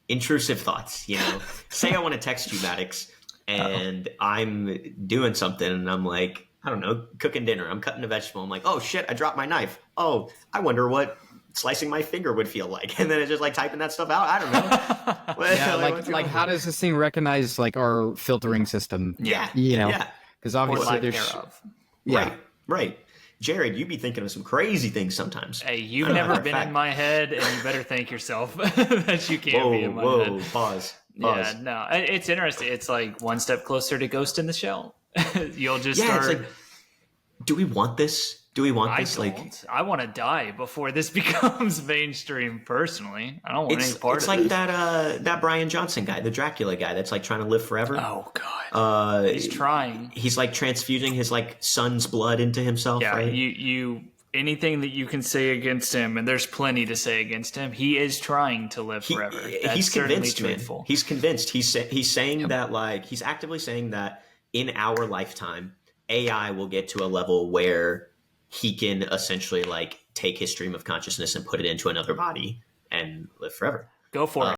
Intrusive thoughts. You know, say I want to text you, Maddox, and I'm doing something, and I'm like, I don't know, cooking dinner. I'm cutting a vegetable. I'm like, oh shit, I dropped my knife. Oh, I wonder what slicing my finger would feel like. And then it's just like typing that stuff out. I don't know. What- Yeah, what's like going how on? does this thing recognize like our filtering system? Yeah. You know, Yeah. because Or obviously lack there's thereof. yeah. Right. Jared, you be thinking of some crazy things sometimes. Hey, you've I know never for a been fact. in my head, and you better thank yourself that you can't be in my Whoa, head. pause. Yeah, no, it's interesting. It's like one step closer to Ghost in the Shell. You'll just Yeah, start. it's like, do we want this? Do we want I this? don't. Like, I want to die before this becomes mainstream. Personally, I don't want any part it's of like this. that Brian Johnson guy, the Dracula guy, that's like trying to live forever. Oh God, he's trying. He's like transfusing his like son's blood into himself. Yeah, right? you anything that you can say against him, and there's plenty to say against him. He is trying to live forever. That's He's certainly convinced, man. truthful. He's convinced. He's saying that like he's actively saying that in our lifetime, AI will get to a level where he can essentially like take his stream of consciousness and put it into another body and live forever. Go for it.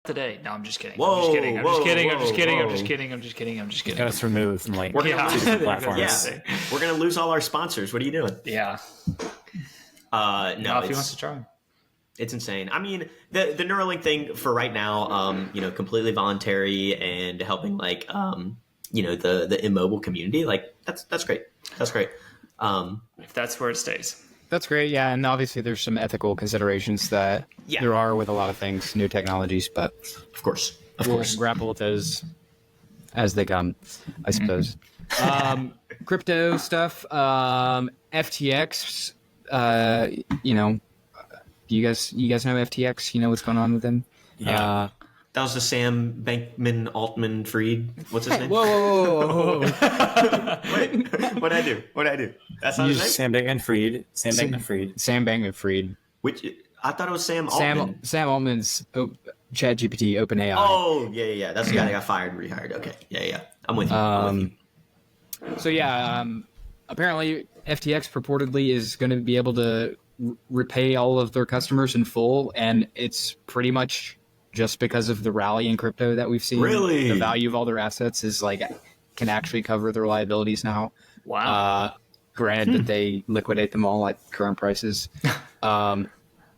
Today. No, I'm just kidding. Whoa, I'm just kidding. I'm whoa, just kidding. I'm whoa, just kidding. I'm whoa. just kidding. I'm just kidding. I'm just kidding. Got us removed from like We're gonna Yeah. lose, There you go. platforms. yeah, we're gonna lose all our sponsors. What are you doing? Yeah. No, If he wants it's, to try. it's insane. I mean, the Neuralink thing for right now, completely voluntary and helping like, the immobile community. Like that's great. That's great. If that's where it stays. That's great, yeah, and obviously there's some ethical considerations that Yeah. there are with a lot of things, new technologies, but Of course. Of we'll course. grapple with those as they come, I suppose. Crypto stuff, FTX, do you guys know FTX? You know what's going on with them? Yeah. That was the Sam Bankman Altman Fried. What's his name? Whoa. Wait, what'd I do? That's not his name? Sam Bankman Fried. Sam Bankman Fried. Sam Bankman Fried. Which I thought it was Sam Altman. Sam Altman's ChatGPT, OpenAI. Oh, yeah. That's the guy that got fired and rehired. Okay. Yeah. I'm with you. So yeah, apparently FTX purportedly is going to be able to repay all of their customers in full, and it's pretty much just because of the rally in crypto that we've seen. Really? The value of all their assets is like can actually cover their liabilities now. Wow. Granted that they liquidate them all at current prices.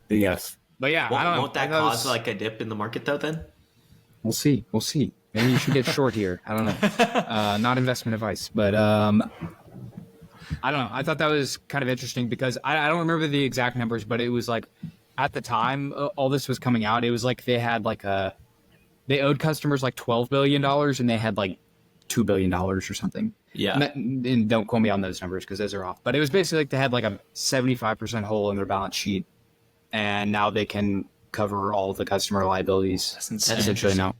Yes. But yeah, I don't know. Won't that I thought it cause was- like a dip in the market though? Then We'll see. Maybe you should get short here. I don't know. Not investment advice, but I don't know. I thought that was kind of interesting because I don't remember the exact numbers, but it was like at the time all this was coming out, it was like they had like they owed customers like $12 billion and they had like $2 billion or something. yeah. And don't quote me on those numbers because those are off. But it was basically like they had like a 75% hole in their balance sheet, and now they can cover all the customer liabilities. That's insane. Essentially now.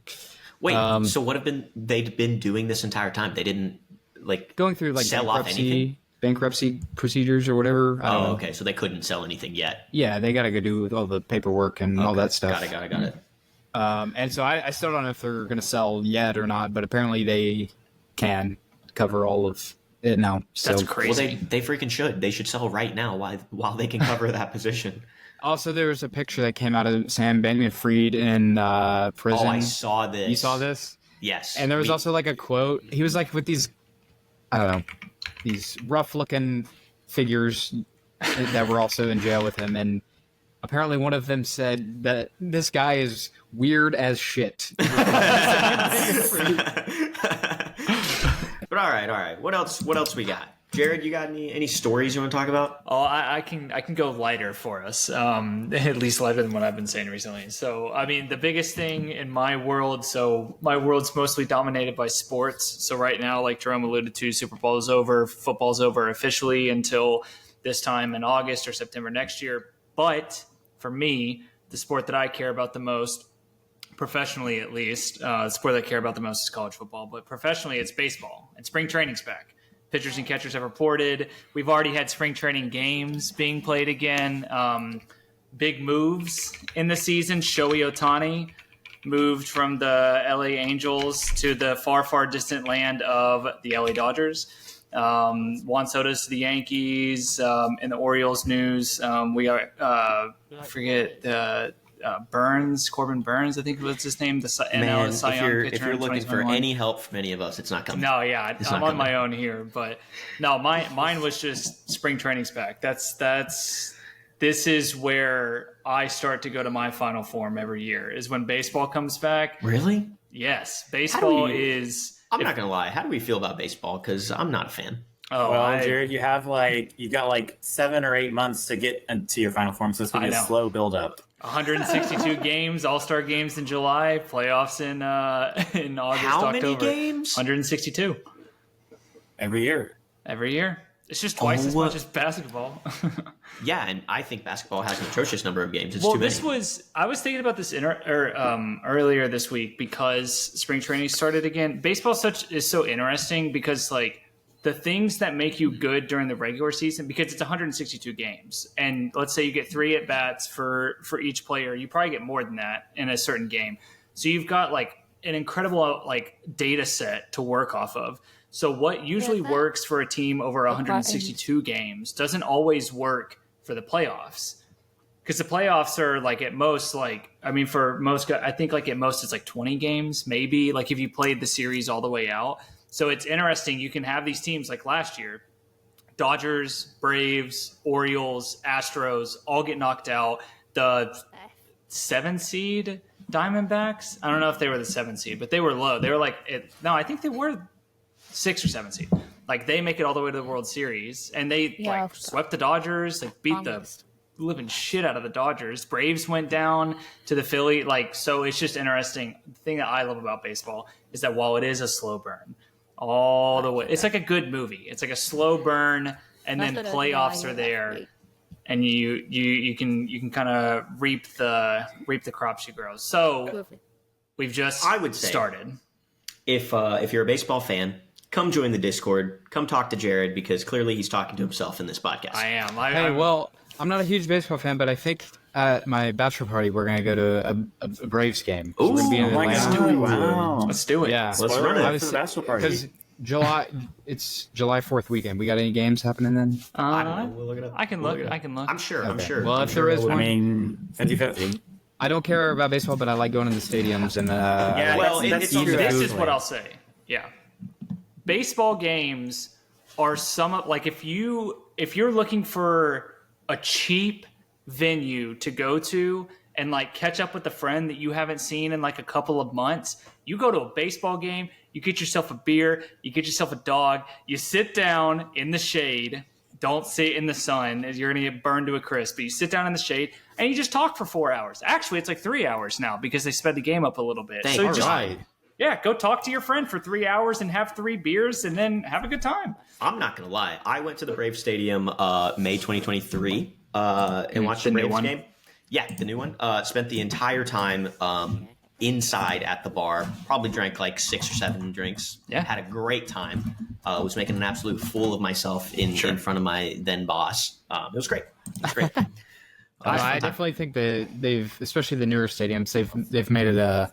Wait. So what have they'd been doing this entire time? They didn't like Going through like sell off anything. bankruptcy procedures or whatever. I don't know. Okay. So they couldn't sell anything yet. Yeah, they got to go do with all the paperwork and all that stuff. Got it. And so I still don't know if they're going to sell yet or not, but apparently they can cover all of it now. So That's Well, crazy. they freaking should. They should sell right now while they can cover that position. also there was a picture that came out of Sam Bankman-Fried in prison. Oh, I saw this. You saw this? Yes. And there was also like a quote. He was like with these, I don't know, these rough-looking figures that were also in jail with him, and apparently one of them said that this guy is weird as shit. But all right. What else we got? Jared, you got any stories you want to talk about? Oh, I can go lighter for us, at least lighter than what I've been saying recently. So, I mean, the biggest thing in my world, so my world's mostly dominated by sports. So right now, like Jerome alluded to, Super Bowl is over, football's over officially until this time in August or September next year. But for me, the sport that I care about the most, professionally at least, the sport that I care about the most is college football. But professionally, it's baseball, and spring training's back. Pitchers and catchers have reported. We've already had spring training games being played again. Big moves in the season. Shohei Ohtani moved from the LA Angels to the far, far distant land of the LA Dodgers. Juan Soto's to the Yankees. In the Orioles news, we are, I forget Corbin Burns, I think was his name. The NL Cy Young pitcher. If you're looking for any help from any of us, it's not coming. No, yeah, I'm on my own here, but no, mine was just spring training's back. This is where I start to go to my final form every year. Is when baseball comes back. Really? Yes, baseball is. I'm not gonna lie. How do we feel about baseball? Because I'm not a fan. Oh, well, Jared, you got 7 or 8 months to get into your final form, so it's gonna be a slow build up. 162 games, All-Star games in July, playoffs in August, How October. many games? 162. Every year. It's just twice as much as basketball. Yeah, and I think basketball has an atrocious number of games. It's too many. I was thinking about this earlier this week because spring training started again. Baseball is so interesting because the things that make you good during the regular season, because it's 162 games, and let's say you get 3 at bats for each player, you probably get more than that in a certain game. So you've got an incredible data set to work off of. So what usually works for a team over 162 games doesn't always work for the playoffs. Because the playoffs are at most for most guys, I think at most it's 20 games, maybe if you played the series all the way out. So it's interesting. You can have these teams like last year, Dodgers, Braves, Orioles, Astros, all get knocked out. The 7 seed Diamondbacks, I don't know if they were the 7 seed, but they were low. They were I think they were 6 or 7 seed. They make it all the way to the World Series, and they swept the Dodgers, beat the living shit out of the Dodgers. Braves went down to the Philly. So it's just interesting. The thing that I love about baseball is that while it is a slow burn, all the way, it's like a good movie. It's like a slow burn, and then playoffs are there, and you can kind of reap the crops you grow. So we've just started. If you're a baseball fan, come join the Discord. Come talk to Jared because clearly he's talking to himself in this podcast. I am. I'm not a huge baseball fan, but I think at my bachelor party we're gonna go to a Braves game. Ooh, we're gonna be in Atlanta. Wow. Let's do it. Yeah, let's run it for the bachelor party. Because it's July 4th weekend. We got any games happening then? I don't know. We'll look it up. I can look. I'm sure. Okay. I'm sure. Well, if there is one, 50-50. I don't care about baseball, but I like going to the stadiums and this is what I'll say. Yeah, baseball games are if you're looking for a cheap venue to go to and catch up with a friend that you haven't seen in a couple of months, you go to a baseball game, you get yourself a beer, you get yourself a dog, you sit down in the shade. Don't sit in the sun, as you're going to get burned to a crisp. But you sit down in the shade and you just talk for 4 hours. Actually, it's 3 hours now because they sped the game up a little bit. Yeah, go talk to your friend for 3 hours and have 3 beers and then have a good time. I'm not going to lie. I went to the Braves Stadium May 2023 and watched the Braves game. Yeah, the new one. Spent the entire time inside at the bar. Probably drank 6 or 7 drinks. Yeah. Had a great time. Was making an absolute fool of myself in front of my then boss. It was great. I definitely think that they've, especially the newer stadiums, they've made it a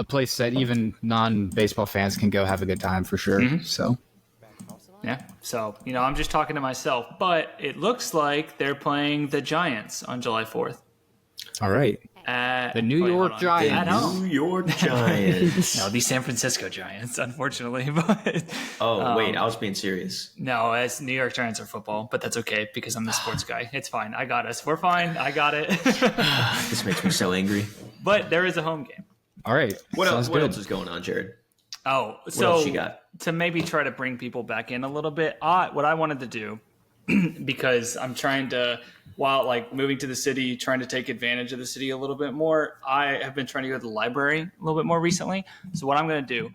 place that even non-baseball fans can go have a good time for sure. Mm-hmm. So, yeah. So, I'm just talking to myself, but it looks like they're playing the Giants on July 4th. All right. The New York Giants. New York Giants. No, the San Francisco Giants, unfortunately. But wait, I was being serious. No, as New York Giants are football, but that's okay because I'm the sports guy. It's fine. I got us. We're fine. I got it. This makes me so angry. But there is a home game. All right. What else is going on, Jared? Oh, What so else you got? to maybe try to bring people back in a little bit, what I wanted to do, because I'm trying to, while like moving to the city, trying to take advantage of the city a little bit more, I have been trying to go to the library a little bit more recently. So what I'm going to do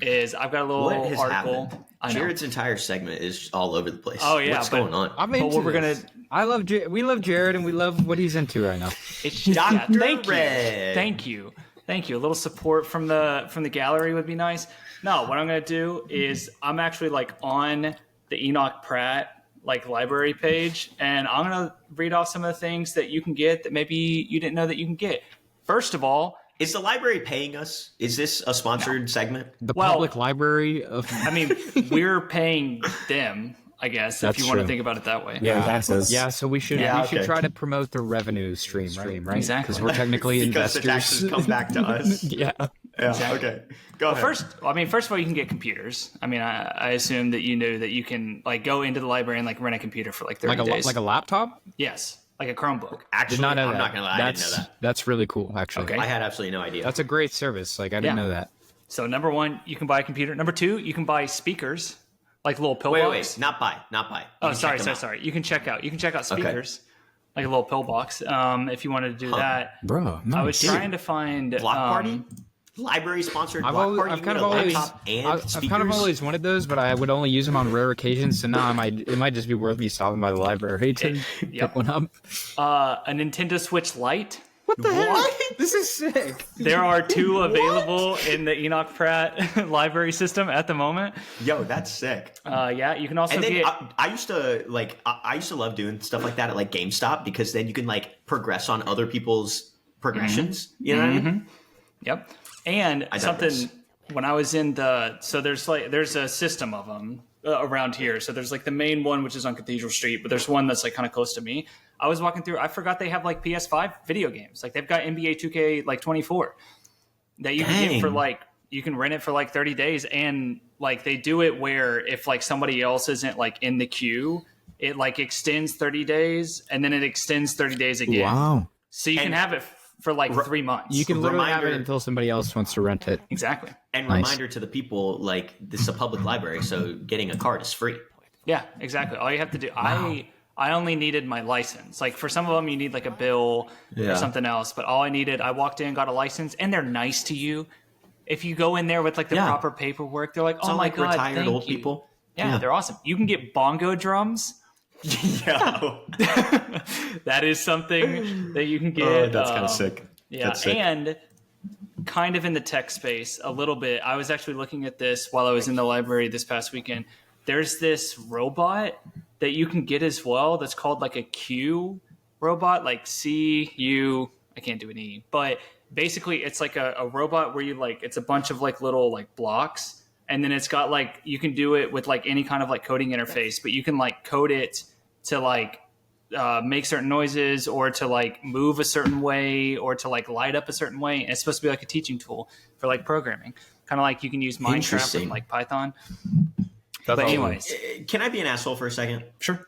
is I've got a little What has article. happened? I know. Jared's entire segment is all over the place. Oh, yeah, What's but- going on? I'm But into what we're going this. to, I love we love Jared and we love what he's into right now. it's Dr. thank you. Red. Thank you. Thank you. A little support from the gallery would be nice. No, what I'm going to do is I'm actually like on the Enoch Pratt like library page, and I'm going to read off some of the things that you can get that maybe you didn't know that you can get. First of all, Is the library paying us? Is this a sponsored segment? The Well- public library of I mean, we're paying them, I guess, That's if you want to true. think about it that way. Yeah, taxes. yeah, so we should Yeah, we should okay. try to promote the revenue stream, right? Exactly. Because we're technically Because the investors. taxes come back to us. yeah. Yeah, Exactly. okay. Go ahead. First of all, you can get computers. I mean, I assume that you knew that you can like go into the library and like rent a computer for like 30 Like a days. like a laptop? Yes, like a Chromebook. Actually, Did not know I'm that. not going to lie, I didn't That's know that. that's really cool, actually. Okay. I had absolutely no idea. That's a great service. Like I didn't Yeah. know that. So number one, you can buy a computer. Number two, you can buy speakers, like little pill box. wait, not buy. You Oh, can sorry, check them sorry, out. sorry. You can check out speakers, like a little pill box. If you wanted to do that, Bro, I was nice. trying to find Block party? Library sponsored block party? I've You kind get of a always, laptop and I've speakers? kind of always wanted those, but I would only use them on rare occasions. So now it might just be worth me stopping by the library to Yep. pick one up. a Nintendo Switch Lite. What the heck? This is sick. There are two available in the Enoch Pratt library system at the moment. Yo, that's sick. Yeah, you can also And then get. I used to love doing stuff like that at like GameStop because then you can like progress on other people's progressions. You know what I mean? Yep. And I something digress. when I was in there's a system of them around here. So there's like the main one, which is on Cathedral Street, but there's one that's like kind of close to me. I was walking through, I forgot they have like PS5 video games. Like they've got NBA 2K like 24 that you can get for Dang. like, you can rent it for like 30 days. And like they do it where if like somebody else isn't like in the queue, it like extends 30 days and then it extends 30 days again. Wow. So you can And- have it for like 3 months. You can literally have it Reminder- until somebody else wants to rent it. Exactly. And Nice. reminder to the people, like, this is a public library, so getting a card is free. Yeah, exactly. All you have to do. I only needed my license. Like for some of them, you need like a bill Yeah. or something else. But all I needed, I walked in, got a license, and they're nice to you. If you go in there with like the Yeah. proper paperwork, they're like, It's "Oh all my like god, retired thank old you." people. Yeah, they're awesome. You can get bongo drums. Yo. That is something that you can get. Oh, that's kind of sick. Yeah, That's sick. and kind of in the tech space a little bit. I was actually looking at this while I was in the library this past weekend. There's this robot that you can get as well that's called like a Q robot, like CU. I can't do an E, but basically it's like a robot where you like, it's a bunch of like little like blocks. And then it's got like, you can do it with like any kind of like coding interface, but you can like code it to like make certain noises or to like move a certain way or to like light up a certain way. And it's supposed to be like a teaching tool for like programming, kind of like you can use Minecraft Interesting. and like Python. That's But awesome. anyways, Can I be an asshole for a second? sure.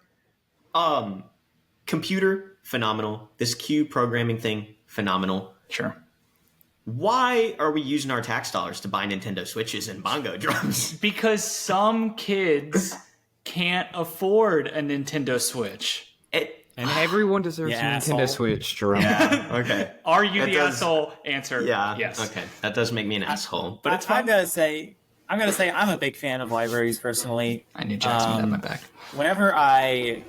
Computer, phenomenal. This Q programming thing, phenomenal. Sure. Why are we using our tax dollars to buy Nintendo Switches and bongo drums? Because some kids can't afford a Nintendo Switch. And everyone deserves Yeah, a Nintendo asshole. Switch, Jerome. Okay. Are you That the does- asshole? Answer. Yeah. Yes. Okay. That does make me an asshole. But it's I'm fine. gonna say I'm a big fan of libraries personally. I knew Jackson had my back. Whenever I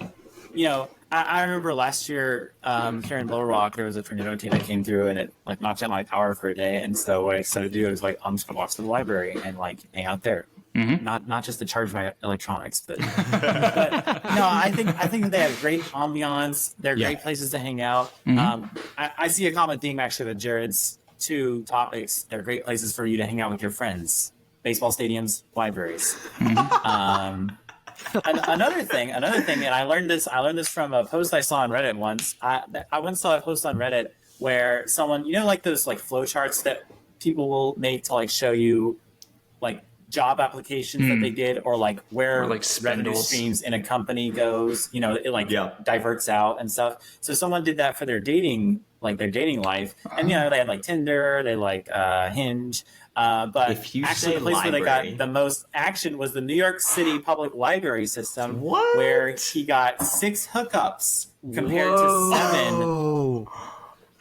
remember last year here in Little Rock, there was a tornado that came through and it like knocked out my power for a day. And so what I decided to do was like, I'm just gonna walk to the library and like hang out there. Mhm. Not just to charge my electronics, but no, I think that they have great ambiance. They're Yeah. great places to hang out. I see a common theme actually with Jared's two topics. They're great places for you to hang out with your friends. Baseball stadiums, libraries. Another thing, and I learned this from a post I saw on Reddit once. I once saw a post on Reddit where someone, like those like flowcharts that people will make to like show you like job applications that they did or like where Or, like, revenue spindles. streams in a company goes, it like Yeah. diverts out and stuff. So someone did that for their dating life. And they had like Tinder, they like Hinge, But If you actually, say the place where they library- got the most action was the New York City public library system, What? where he got 6 hookups compared to 7 Whoa.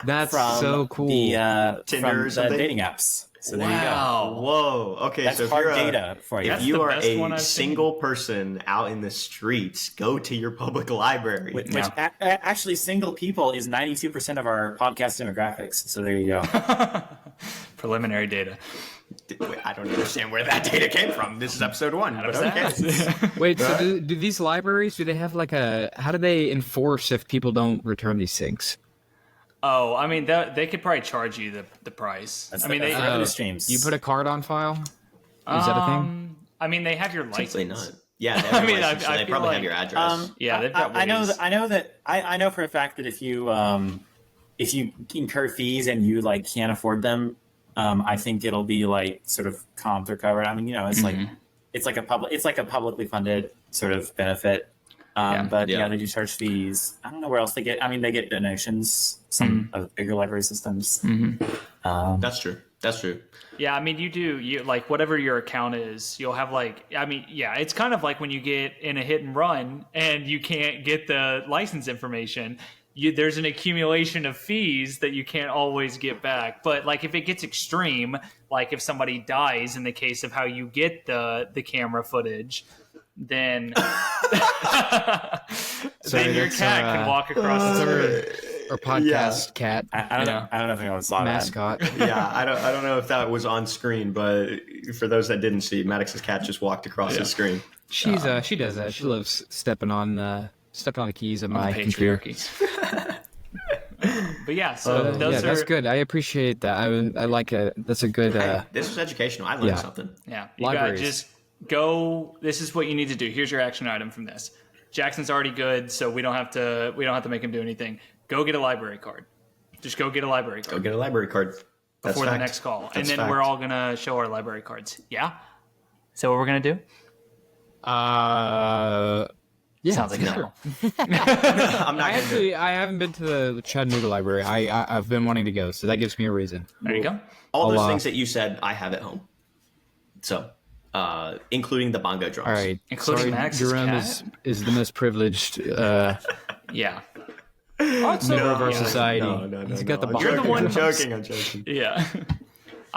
That's from so cool. the Tinder or from the something? dating apps. So there you go. Wow. Whoa. Okay, That's so if hard you're data for you. if That's you the are best one a I've seen. single person out in the streets, go to your public library. Which Yeah. actually, single people is 92% of our podcast demographics. So there you go. Preliminary data. Wait, I don't understand where that data came from. This is episode 1. But okay. Wait, so do these libraries, do they have like how do they enforce if people don't return these things? Oh, I mean, they could probably charge you the price. That's I mean, that's they. revenue streams. You put a card on file? Is that a thing? I mean, they have your Typically license. not. Yeah, they have your license, so I they feel probably have like- your address. Yeah, they've got I know ways. that. I know for a fact that if you incur fees and you like can't afford them, I think it'll be like sort of comped or covered. I mean, it's like a publicly funded sort of benefit. But Yeah. they do charge fees. I don't know where else they get. I mean, they get donations. Some of bigger library systems. That's true. That's true. Yeah, I mean, you like whatever your account is, you'll have it's kind of like when you get in a hit and run and you can't get the license information. There's an accumulation of fees that you can't always get back. But like if it gets extreme, like if somebody dies in the case of how you get the camera footage, then then your that's, cat can walk across the room. Or podcast cat I don't know. I don't know if anyone saw that. mascot? Yeah, I don't know if that was on screen, but for those that didn't see, Maddox's cat just walked across the screen. She does that. She loves stepping on the keys of my computer. Patriarchy. But yeah, so those are that's good. I appreciate that. I like it. That's a good. Hey, this was educational. I learned yeah. something. Yeah, you got Libraries. just go. This is what you need to do. Here's your action item from this. Jackson's already good, so we don't have to make him do anything. Go get a library card. Just go get a library Go card get a library card. That's before the fact. next call, and That's then fact. we're all gonna show our library cards. Yeah. Is that what we're gonna do? Yeah, Sounds like sure. I'm not gonna do it. I haven't been to the Chattanooga library. I've been wanting to go, so that gives me a reason. There you go. All those I'll, things that you said, I have at home. So, including the bongo drums. All right, Including sorry, Max's Jerome cat? is the most privileged Yeah. Also, member of our yeah. society. No. He's got the I'm bongo You're the joking, one I'm who's- joking. I'm joking. Yeah.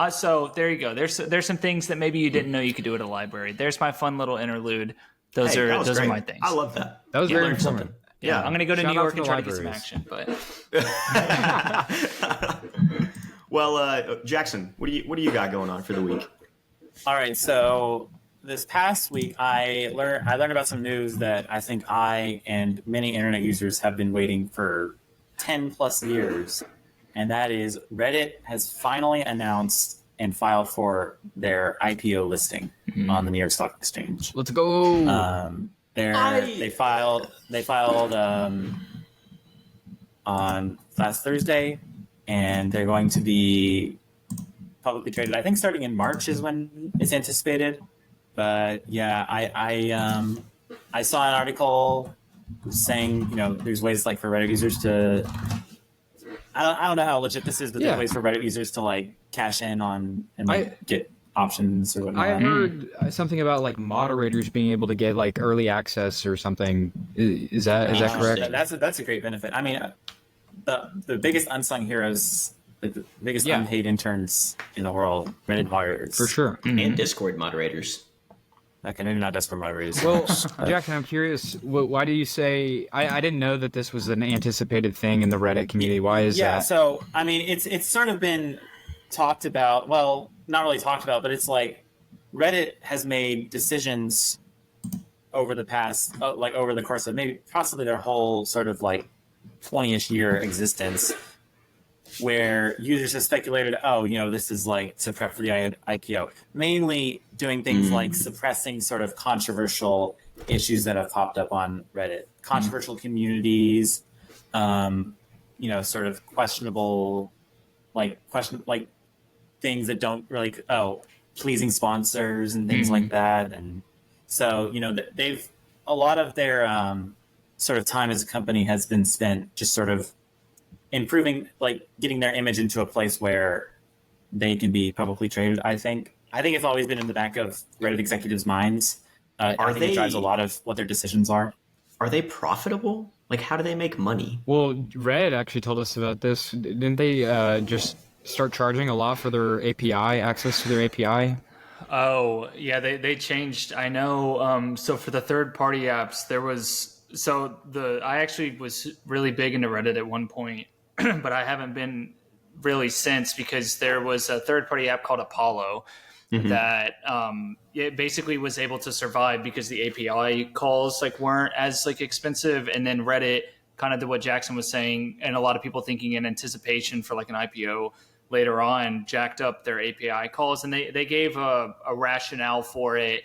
So there you go. There's some things that maybe you didn't know you could do at a library. There's my fun little interlude. Those Hey, that are was those great. are my things. I love that. That was You very learned informative. something. Yeah, I'm gonna go to Shout New out York to and the try to get some libraries. action. But Well, Jackson, what do you got going on for the week? All right, so this past week I learned about some news that I think I and many internet users have been waiting for 10 plus years, and that is Reddit has finally announced and filed for their IPO listing on the New York Stock Exchange. Let's go. They filed on last Thursday, and they're going to be publicly traded. I think starting in March is when it's anticipated. But yeah, I saw an article saying there's ways like for Reddit users to. I don't know how legit this is, but Yeah. there's ways for Reddit users to like cash in on and get options or whatnot. I heard something about like moderators being able to get like early access or something. Is that correct? That's a great benefit. I mean, the biggest unsung heroes, like the biggest Yeah. unpaid interns in the world, Reddit moderators. For sure. And Discord moderators. Okay, maybe not desperate moderators. Well, Jackson, I'm curious. Why do you say I didn't know that this was an anticipated thing in the Reddit community? Why is yeah, that? so I mean, it's sort of been talked about. Well, not really talked about, but it's like Reddit has made decisions over the past, over the course of maybe possibly their whole sort of like 20-ish year existence, where users have speculated, this is like to prep for the IPO, mainly doing things like suppressing sort of controversial issues that have popped up on Reddit, controversial communities, sort of questionable, things that don't really, pleasing sponsors and things like that. And so, a lot of their sort of time as a company has been spent just sort of improving, like getting their image into a place where they can be publicly traded. I think it's always been in the back of Reddit executives' minds. I think it drives a lot of what their decisions are. Are they profitable? Like, how do they make money? Well, Reddit actually told us about this. Didn't they just start charging a lot for their API, access to their API? Oh, yeah, they changed. I know. So for the third-party apps, there was I actually was really big into Reddit at one point, but I haven't been really since, because there was a third-party app called Apollo that it basically was able to survive because the API calls like weren't as like expensive, and then Reddit kind of did what Jackson was saying, and a lot of people thinking in anticipation for like an IPO later on, jacked up their API calls, and they gave a rationale for it.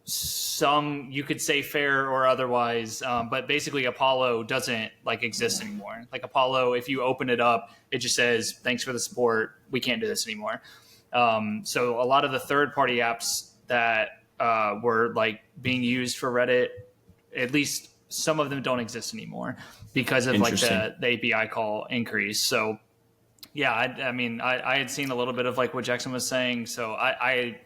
Some you could say fair or otherwise, but basically Apollo doesn't like exist anymore. Like Apollo, if you open it up, it just says thanks for the support. We can't do this anymore. So a lot of the third-party apps that were like being used for Reddit, at least some of them don't exist anymore because of like the API call increase. So yeah, I mean, I had seen a little bit of like what Jackson was saying, so I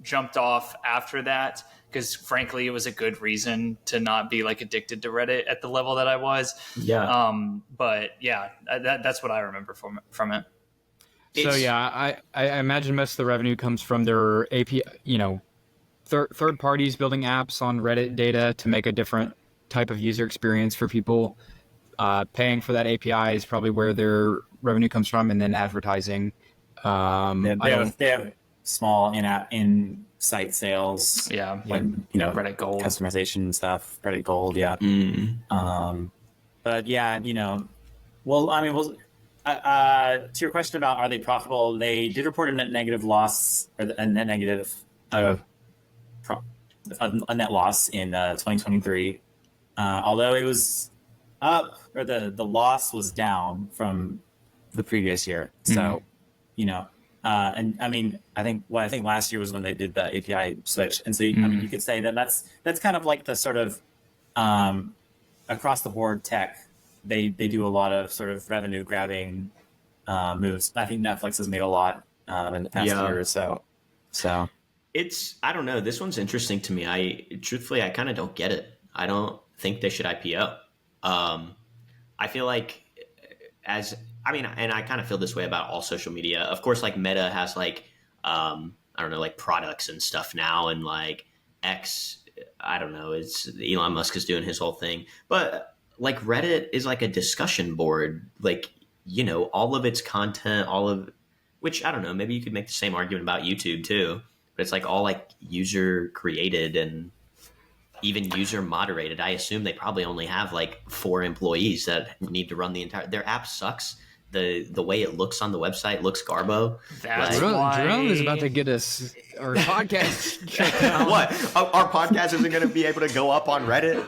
jumped off after that because frankly, it was a good reason to not be like addicted to Reddit at the level that I was. Yeah. But yeah, that's what I remember from it. So yeah, I imagine most of the revenue comes from their API, third parties building apps on Reddit data to make a different type of user experience for people. Paying for that API is probably where their revenue comes from, and then advertising. They have small in-site sales. Yeah, like Reddit Gold customization stuff. Reddit Gold, yeah. But yeah, well, I mean, to your question about are they profitable, they did report a net negative loss, or a net negative, a net loss in 2023. Although it was up, or the loss was down from the previous year. So, and I mean, I think last year was when they did the API switch, and so I mean, you could say that that's kind of like the sort of across the board tech. They do a lot of sort of revenue grabbing moves. I think Netflix has made a lot in the past year or so. So I don't know. This one's interesting to me. I kind of don't get it. I don't think they should IPO. I feel like and I kind of feel this way about all social media. Of course, like Meta has like, I don't know, like products and stuff now, and like X, I don't know, it's Elon Musk is doing his whole thing. But like Reddit is like a discussion board, like, all of its content, which I don't know, maybe you could make the same argument about YouTube too, but it's like all like user created and even user moderated. I assume they probably only have like 4 employees that need to run their app sucks. The way it looks on the website looks garbo. That's Jerome is about to get us our podcast checked out. What? Our podcast isn't going to be able to go up on Reddit?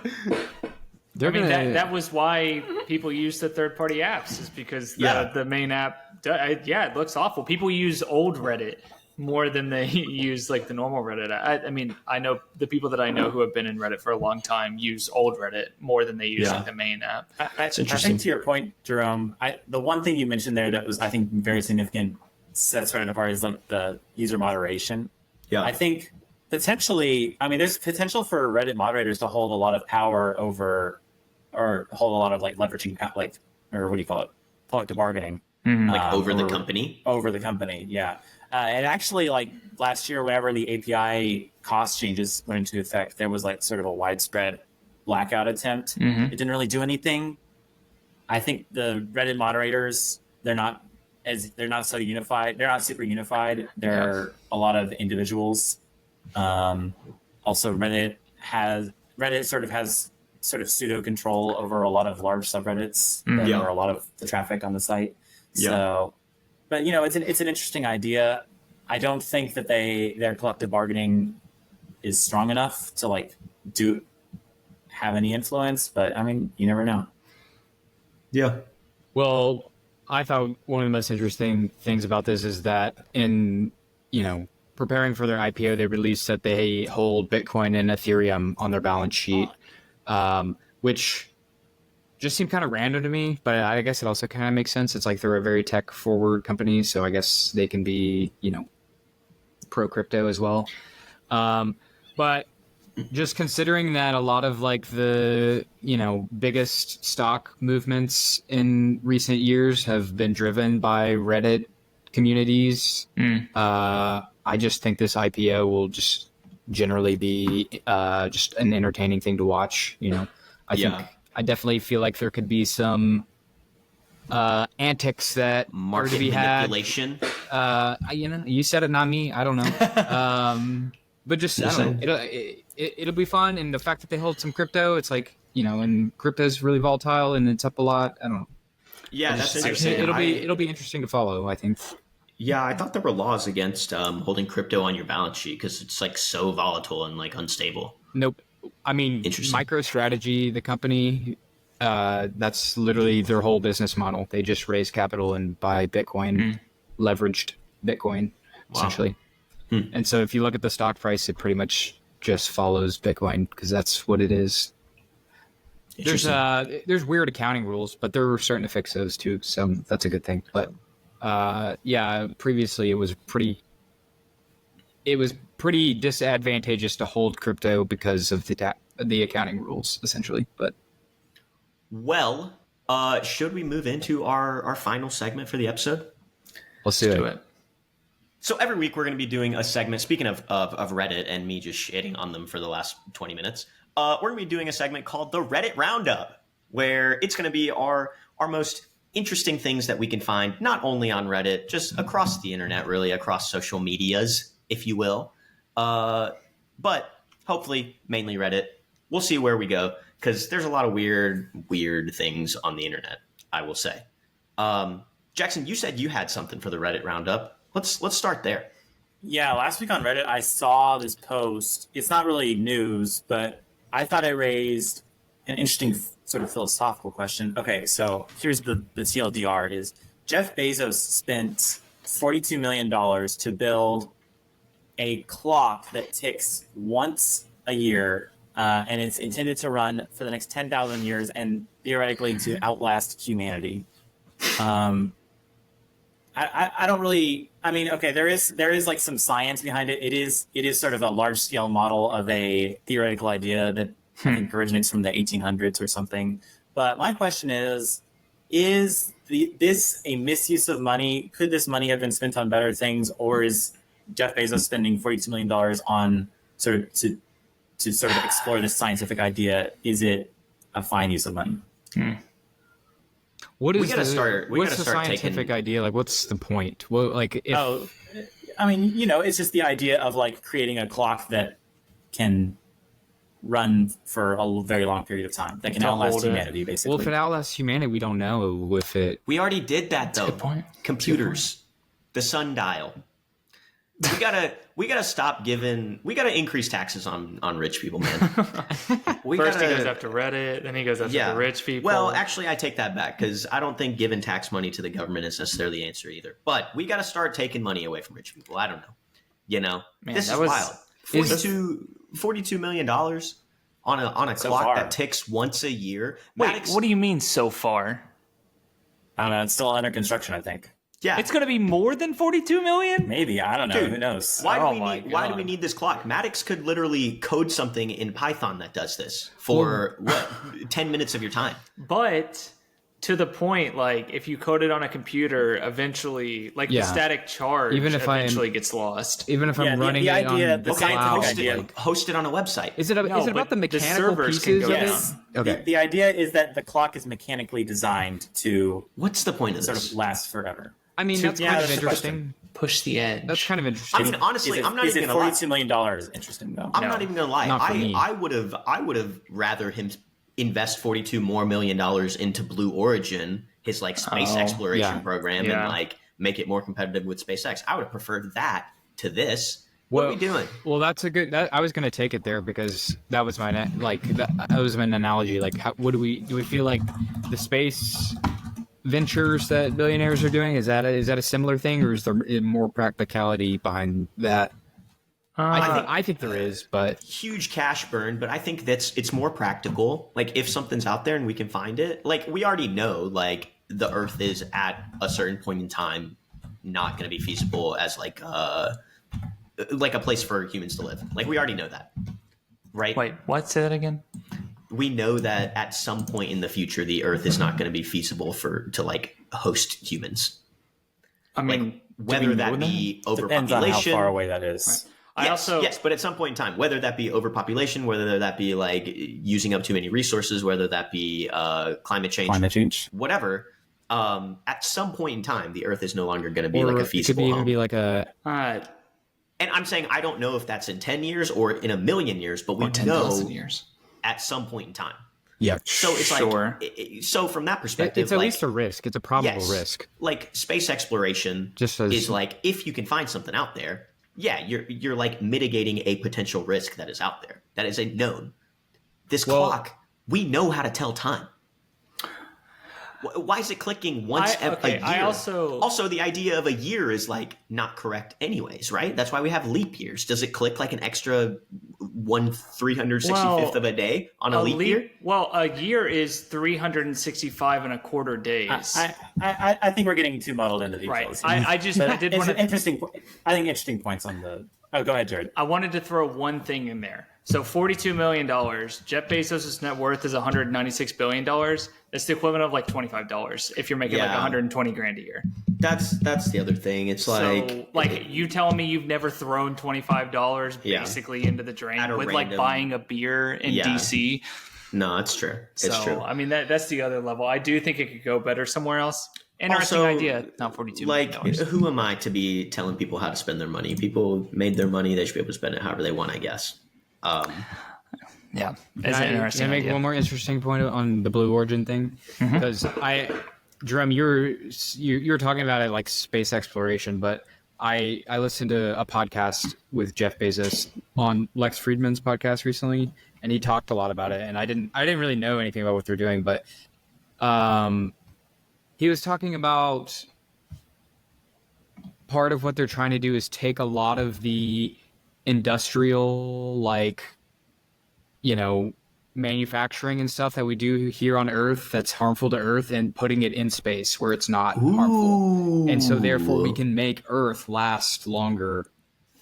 That was why people use the third-party apps, is because the main app, it looks awful. People use old Reddit more than they use like the normal Reddit. I mean, I know the people that I know who have been in Reddit for a long time use old Reddit more than they use like the main app. It's interesting. I think to your point, Jerome, the one thing you mentioned there that was, I think, very significant, sets Reddit apart, is the user moderation. Yeah. I think potentially, there's potential for Reddit moderators to hold a lot of power over, or hold a lot of like leveraging, like, or what do you call it? Collective bargaining. Like over the company? Over the company, yeah. And actually, like last year, whenever the API cost changes went into effect, there was like sort of a widespread blackout attempt. It didn't really do anything. I think the Reddit moderators, they're not so unified. They're not super unified. They're a lot of individuals. Also, Reddit sort of has pseudo control over a lot of large subreddits that are a lot of the traffic on the site. Yeah. So, but it's an interesting idea. I don't think that their collective bargaining is strong enough to like have any influence. But I mean, you never know. Yeah. Well, I thought one of the most interesting things about this is that in preparing for their IPO, they released that they hold Bitcoin and Ethereum on their balance sheet, which just seemed kind of random to me, but I guess it also kind of makes sense. It's like they're a very tech forward company, so I guess they can be, pro crypto as well. But just considering that a lot of like the, biggest stock movements in recent years have been driven by Reddit communities, I just think this IPO will just generally be just an entertaining thing to watch. I definitely feel like there could be some antics that Market are to be manipulation. You said it, not me. I don't know. But just it'll be fun, and the fact that they hold some crypto, it's like and crypto's really volatile and it's up a lot. I don't know. Yeah, that's interesting. It'll be interesting to follow, I think. Yeah, I thought there were laws against holding crypto on your balance sheet because it's like so volatile and like unstable. Nope. I mean, MicroStrategy, the company, that's literally their whole business model. They just raise capital and buy Bitcoin, leveraged Bitcoin, essentially. And so if you look at the stock price, it pretty much just follows Bitcoin because that's what it is. There's weird accounting rules, but they're starting to fix those too, so that's a good thing. But previously it was pretty disadvantageous to hold crypto because of the accounting rules, essentially. But should we move into our final segment for the episode? Let's do it. So every week we're going to be doing a segment. Speaking of Reddit and me just shitting on them for the last 20 minutes, we're going to be doing a segment called the Reddit Roundup, where it's going to be our most interesting things that we can find, not only on Reddit, just across the internet, really, across social medias, if you will. But hopefully mainly Reddit. We'll see where we go, because there's a lot of weird things on the internet, I will say. Jackson, you said you had something for the Reddit Roundup. Let's start there. Yeah, last week on Reddit, I saw this post. It's not really news, but I thought I raised an interesting sort of philosophical question. Okay, so here's the TLDR is Jeff Bezos spent $42 million to build a clock that ticks once a year, and it's intended to run for the next 10,000 years and theoretically to outlast humanity. I don't really. I mean, okay, there is like some science behind it. It is sort of a large scale model of a theoretical idea that I think originates from the 1800s or something. But my question is this a misuse of money? Could this money have been spent on better things, or is Jeff Bezos spending $42 million on sort of to sort of explore this scientific idea? Is it a fine use of money? What is we gotta start the scientific idea? Like, what's the point? Well, like, I mean, it's just the idea of like creating a clock that can run for a very long period of time, that can outlast humanity, basically. Well, if it outlasts humanity, we don't know if it. We already did that, though. Good point. Computers, the sundial. We gotta stop giving. We gotta increase taxes on rich people, man. First he goes after Reddit, then he goes after the rich people. Well, actually, I take that back because I don't think giving tax money to the government is necessarily the answer either. But we gotta start taking money away from rich people. I don't know. Man, this is wild. $42 million on a clock that ticks once a year. Wait, what do you mean so far? I don't know. It's still under construction, I think. Yeah, it's going to be more than 42 million. Maybe, I don't know. Dude, who knows? Why do we need this clock? Maddox could literally code something in Python that does this for 10 minutes of your time. But to the point, like if you code it on a computer, eventually, like the static charge, eventually gets lost. Even if I'm running the scientific idea, host it on a website. Is it about the mechanical pieces of it? Okay. The idea is that the clock is mechanically designed to. What's the point of this? Sort of last forever. I mean, that's kind of interesting. Push the edge. That's kind of interesting. I mean, honestly, I'm not even going to lie. $42 million interesting though? I'm not even going to lie. I would have rather him invest $42 million more into Blue Origin, his like space exploration program, and like make it more competitive with SpaceX. I would have preferred that to this. What are we doing? Well, that's a good. I was going to take it there because that was my that was an analogy. Like, what do we feel like the space ventures that billionaires are doing? Is that a similar thing, or is there more practicality behind that? I think there is, but huge cash burn, but I think it's more practical. Like if something's out there and we can find it, like we already know, like the Earth is at a certain point in time not going to be feasible as like a place for humans to live. Like we already know that, right? Wait, what? Say that again. We know that at some point in the future, the Earth is not going to be feasible to like host humans. I mean, like, whether that be Depends on how overpopulation, far away that is. Right. Yes, but at some point in time, whether that be overpopulation, whether that be like using up too many resources, whether that be climate change, whatever, at some point in time, the Earth is no longer going to be like a feasible it could home. even be like a And I'm saying I don't know if that's in 10 years or in a million years, but we know years. at some point in time. yeah. So it's Sure. like, so from that perspective, It's at like, least a risk. It's a probable yes, risk. like space exploration Just as- is like, if you can find something out there, yeah, you're like mitigating a potential risk that is out there. That is a known. This clock, we know how to tell time. Why is it clicking once a year? I also the idea of a year is like not correct anyways, right? That's why we have leap years. Does it click like an extra 1/365th of a day on a leap year? Well, a year is 365 and a quarter days. I think we're getting too muddled into details. Right. I did want to. Interesting points on the. Oh, go ahead, Jared. I wanted to throw one thing in there. So $42 million. Jeff Bezos' net worth is $196 billion. That's the equivalent of like $25 if you're making like 120 grand a year. That's the other thing. It's So, like you telling me you've never thrown $25 basically into the drain with like buying a beer in DC. No, it's true. It's true. I mean, that's the other level. I do think it could go better somewhere else. Interesting idea. Not $42 million. Like, who am I to be telling people how to spend their money? People made their money. They should be able to spend it however they want, I guess. Yeah, Can I make one more interesting point on the Blue Origin thing? Because Jerome, you're talking about it like space exploration, but I listened to a podcast with Jeff Bezos on Lex Friedman's podcast recently, and he talked a lot about it. And I didn't really know anything about what they're doing, but he was talking about part of what they're trying to do is take a lot of the industrial, like, manufacturing and stuff that we do here on Earth that's harmful to Earth and putting it in space where it's not harmful. And so therefore we can make Earth last longer.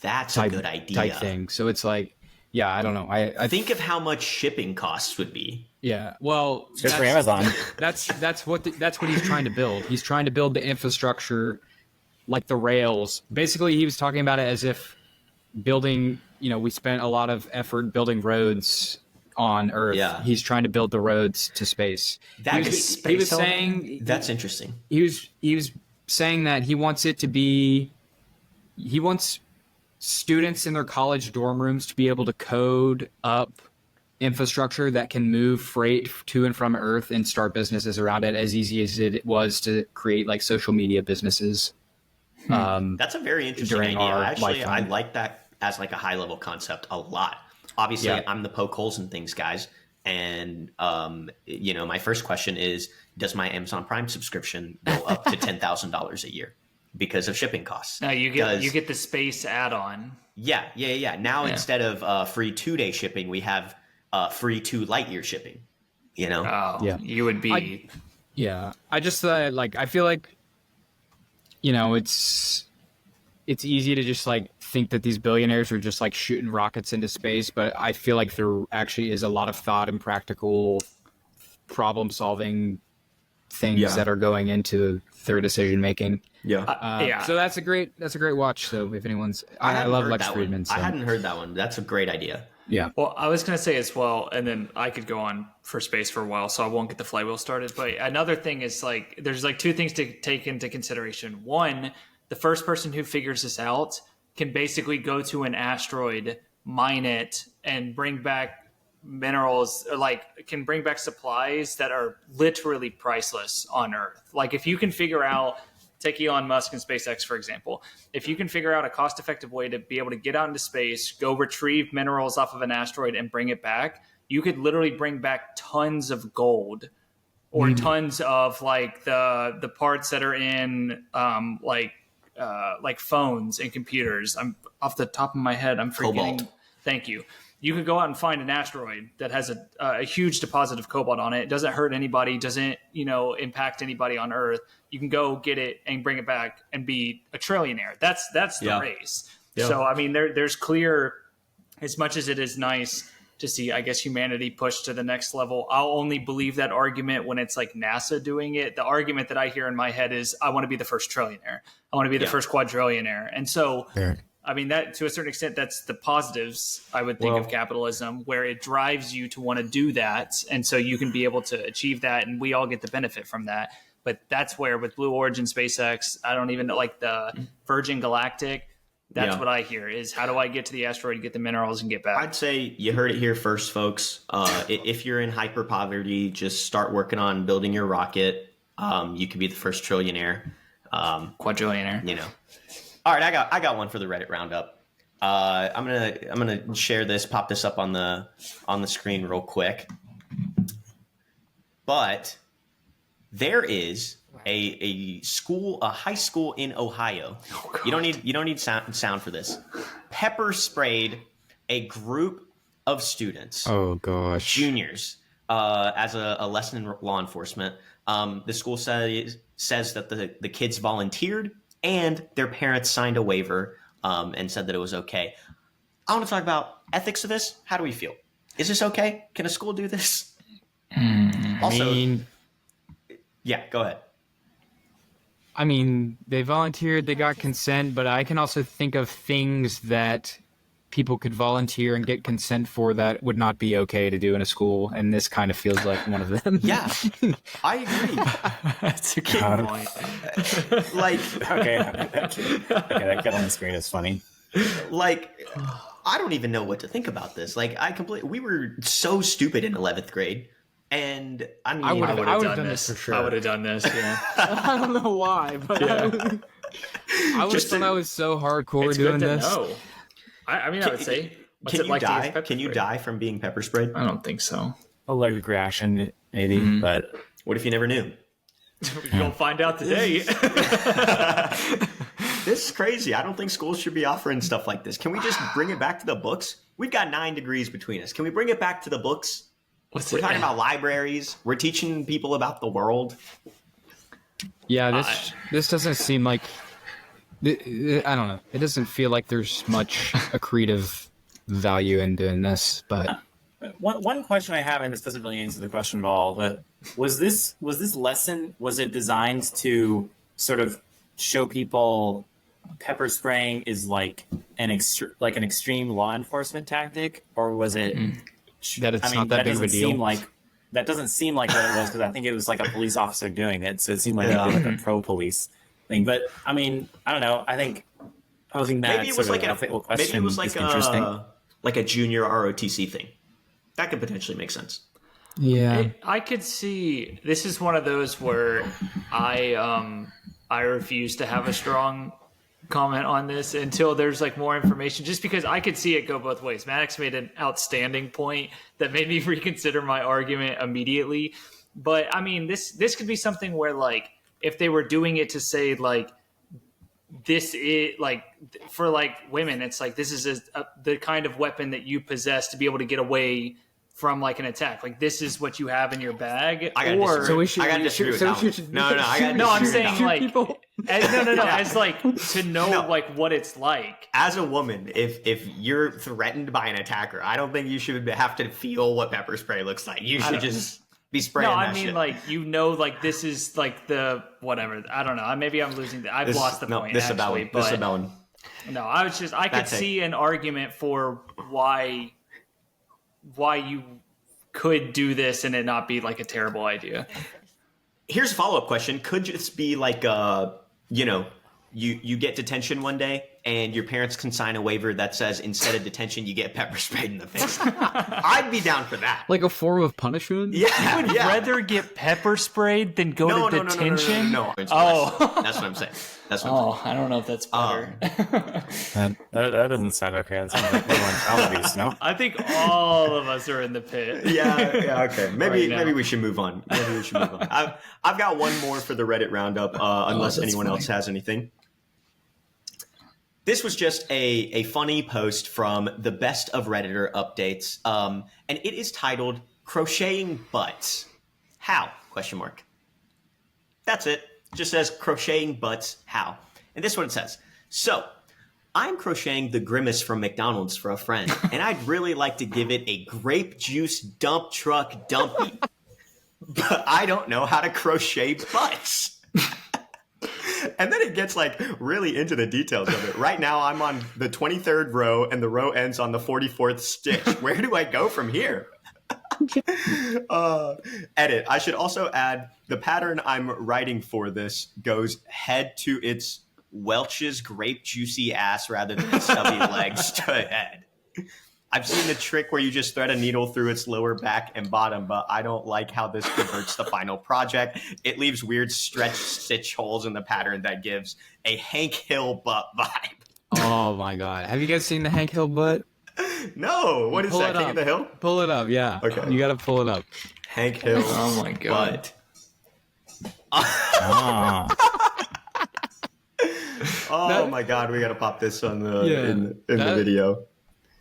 That's a good idea. Type thing. So it's like, I don't know. I think of how much shipping costs would be. Yeah. Well, it's good for Amazon. That's what he's trying to build. He's trying to build the infrastructure, like the rails. Basically, he was talking about it as if building, we spent a lot of effort building roads on Earth. Yeah. He's trying to build the roads to space. He was saying that's interesting. He was saying that he wants students in their college dorm rooms to be able to code up infrastructure that can move freight to and from Earth and start businesses around it as easy as it was to create like social media businesses. That's a very interesting idea. Actually, lifetime. I like that as like a high level concept a lot. Obviously, I'm the poke holes in things, guys. And, my first question is, does my Amazon Prime subscription go up to $10,000 a year because of shipping costs? No, you get the space add-on. Yeah. Now, instead of free 2-day shipping, we have free 2 light year shipping, You would be. I just I feel like, it's easy to just like think that these billionaires are just like shooting rockets into space, but I feel like there actually is a lot of thought and practical problem solving things that are going into their decision making. So that's a great watch. So if anyone's, I love Lex Friedman. So. I hadn't heard that one. That's a great idea. Yeah. Well, I was going to say as well, and then I could go on for space for a while, so I won't get the flywheel started. But another thing is like, there's like 2 things to take into consideration. One, the first person who figures this out can basically go to an asteroid, mine it, and bring back minerals, or like can bring back supplies that are literally priceless on Earth. Like if you can figure out, take Elon Musk and SpaceX, for example, if you can figure out a cost-effective way to be able to get out into space, go retrieve minerals off of an asteroid and bring it back, you could literally bring back tons of gold or tons of like the parts that are in like phones and computers. I'm off the top of my head. I'm forgetting. Cobalt. Thank you. You could go out and find an asteroid that has a huge deposit of cobalt on it. It doesn't hurt anybody, doesn't, impact anybody on Earth. You can go get it and bring it back and be a trillionaire. That's the race. Yeah. So, I mean, there's clear, as much as it is nice to see, I guess, humanity push to the next level, I'll only believe that argument when it's like NASA doing it. The argument that I hear in my head is, I want to be the first trillionaire. I want to be the first quadrillionaire. And so... I mean, that to a certain extent, that's the positives, I would think, of capitalism, where it drives you to want to do that. And so you can be able to achieve that, and we all get the benefit from that. But that's where, with Blue Origin, SpaceX, I don't even know, like the Virgin Galactic, that's what I hear is, how do I get to the asteroid, get the minerals, and get back? I'd say you heard it here first, folks. If you're in hyper poverty, just start working on building your rocket. You could be the first trillionaire. Quadrillionaire. All right, I got one for the Reddit Roundup. I'm gonna share this, pop this up on the screen real quick. But there is a high school in Ohio. Oh, you don't need sound for this. Pepper sprayed a group of students. Oh gosh, juniors, as a lesson in law enforcement. The school says that the kids volunteered, and their parents signed a waiver and said that it was okay. I want to talk about ethics of this. How do we feel? Is this okay? Can a school do this? Yeah, go ahead. I mean, they volunteered, they got consent, but I can also think of things that people could volunteer and get consent for that would not be okay to do in a school, and this kind of feels like one of them. Yeah, I agree. That's a good point. Okay, that kid on the screen is funny. I don't even know what to think about this. We were so stupid in 11th grade. And I mean, I would have done this for sure. I would have done this, yeah. I don't know why, but I would thought I was so hardcore doing this. No. I mean, I would say, can you die? Can you die from being pepper sprayed? I don't think so. Allergic reaction, maybe, but what if you never knew? You'll find out today. This is crazy. I don't think schools should be offering stuff like this. Can we just bring it back to the books? We've got 9 degrees between us. Can we bring it back to the books? We're talking about libraries. We're teaching people about the world. Yeah, this doesn't seem like... I don't know. It doesn't feel like there's much accretive value in doing this, but... One question I have, and this doesn't really answer the question at all, but was this lesson, was it designed to sort of show people pepper spraying is like an extreme law enforcement tactic, or was it... That it's not that big of a deal. That doesn't seem like what it was, because I think it was like a police officer doing it, so it seemed like a pro-police thing. But I mean, I don't know. I think posing that maybe it was like a junior ROTC thing. That could potentially make sense. Yeah, I could see. This is one of those where I refuse to have a strong comment on this until there's like more information, just because I could see it go both ways. Maddox made an outstanding point that made me reconsider my argument immediately. But I mean, this could be something where, like, if they were doing it to say, like, this is like, for like women, it's like, this is the kind of weapon that you possess to be able to get away from like an attack. Like, this is what you have in your bag. I'm saying, like, as like to know like what it's like. As a woman, if you're threatened by an attacker, I don't think you should have to feel what pepper spray looks like. You should just be spraying. No, I mean, like, like, this is like the whatever. I don't know. Maybe I'm losing. I've lost the point. This is a bellin. No, I could see an argument for why you could do this and it not be like a terrible idea. Here's a follow-up question. Could this be like, you get detention one day and your parents can sign a waiver that says instead of detention, you get pepper sprayed in the face? I'd be down for that. Like a form of punishment? Yeah. You would rather get pepper sprayed than go to detention? No. That's what I'm saying. I don't know if that's better. That doesn't sound okay. That sounds like abuse, no? I think all of us are in the pit. Yeah, okay. Maybe we should move on. I've got one more for the Reddit Roundup, unless anyone else has anything. This was just a funny post from the best of Redditor updates, and it is titled "Crocheting Butts." How? Question mark. That's it. Just says crocheting butts. How? And this is what it says. So, I'm crocheting the grimace from McDonald's for a friend, and I'd really like to give it a grape juice dump truck dumpy, but I don't know how to crochet butts. And then it gets like really into the details of it. Right now, I'm on the 23rd row, and the row ends on the 44th stitch. Where do I go from here? Edit. I should also add the pattern I'm writing for this goes head to its Welch's grape juicy ass rather than stubby legs to head. I've seen the trick where you just thread a needle through its lower back and bottom, but I don't like how this converts the final project. It leaves weird stretch stitch holes in the pattern that gives a Hank Hill butt vibe. Oh my god. Have you guys seen the Hank Hill butt? No, what is Pull that? it King up. of the Hill? Pull it up, yeah. Okay. You gotta pull it up. Hank Hill. Oh my god. Butt. Oh my god, we gotta pop this on the in the video.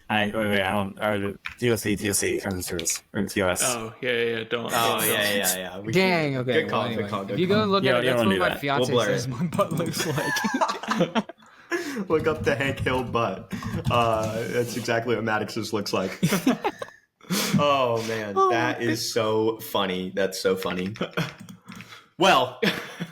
I don't. DLC from the service or TOS. Oh yeah. Don't. Oh yeah. Dang, okay. Good call. Well, Good call. If you go and look Yeah, at it, you that's don't what do my that. fiance We'll blur says it. my butt looks like. Look up the Hank Hill butt. That's exactly what Maddox's looks like. Oh man, that is so funny. That's so funny. Well,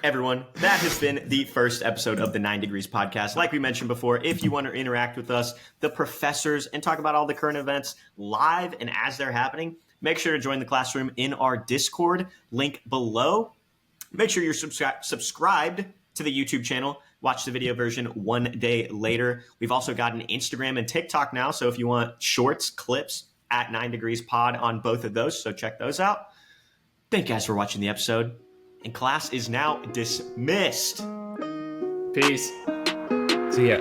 everyone, that has been the first episode of the 9 Degrees podcast. Like we mentioned before, if you want to interact with us, the professors, and talk about all the current events live and as they're happening, make sure to join the classroom in our Discord, link below. Make sure you're subscribed to the YouTube channel. Watch the video version one day later. We've also got an Instagram and TikTok now, so if you want shorts, clips, at 9 Degrees Pod on both of those, so check those out. Thank you guys for watching the episode. And class is now dismissed. Peace. See ya.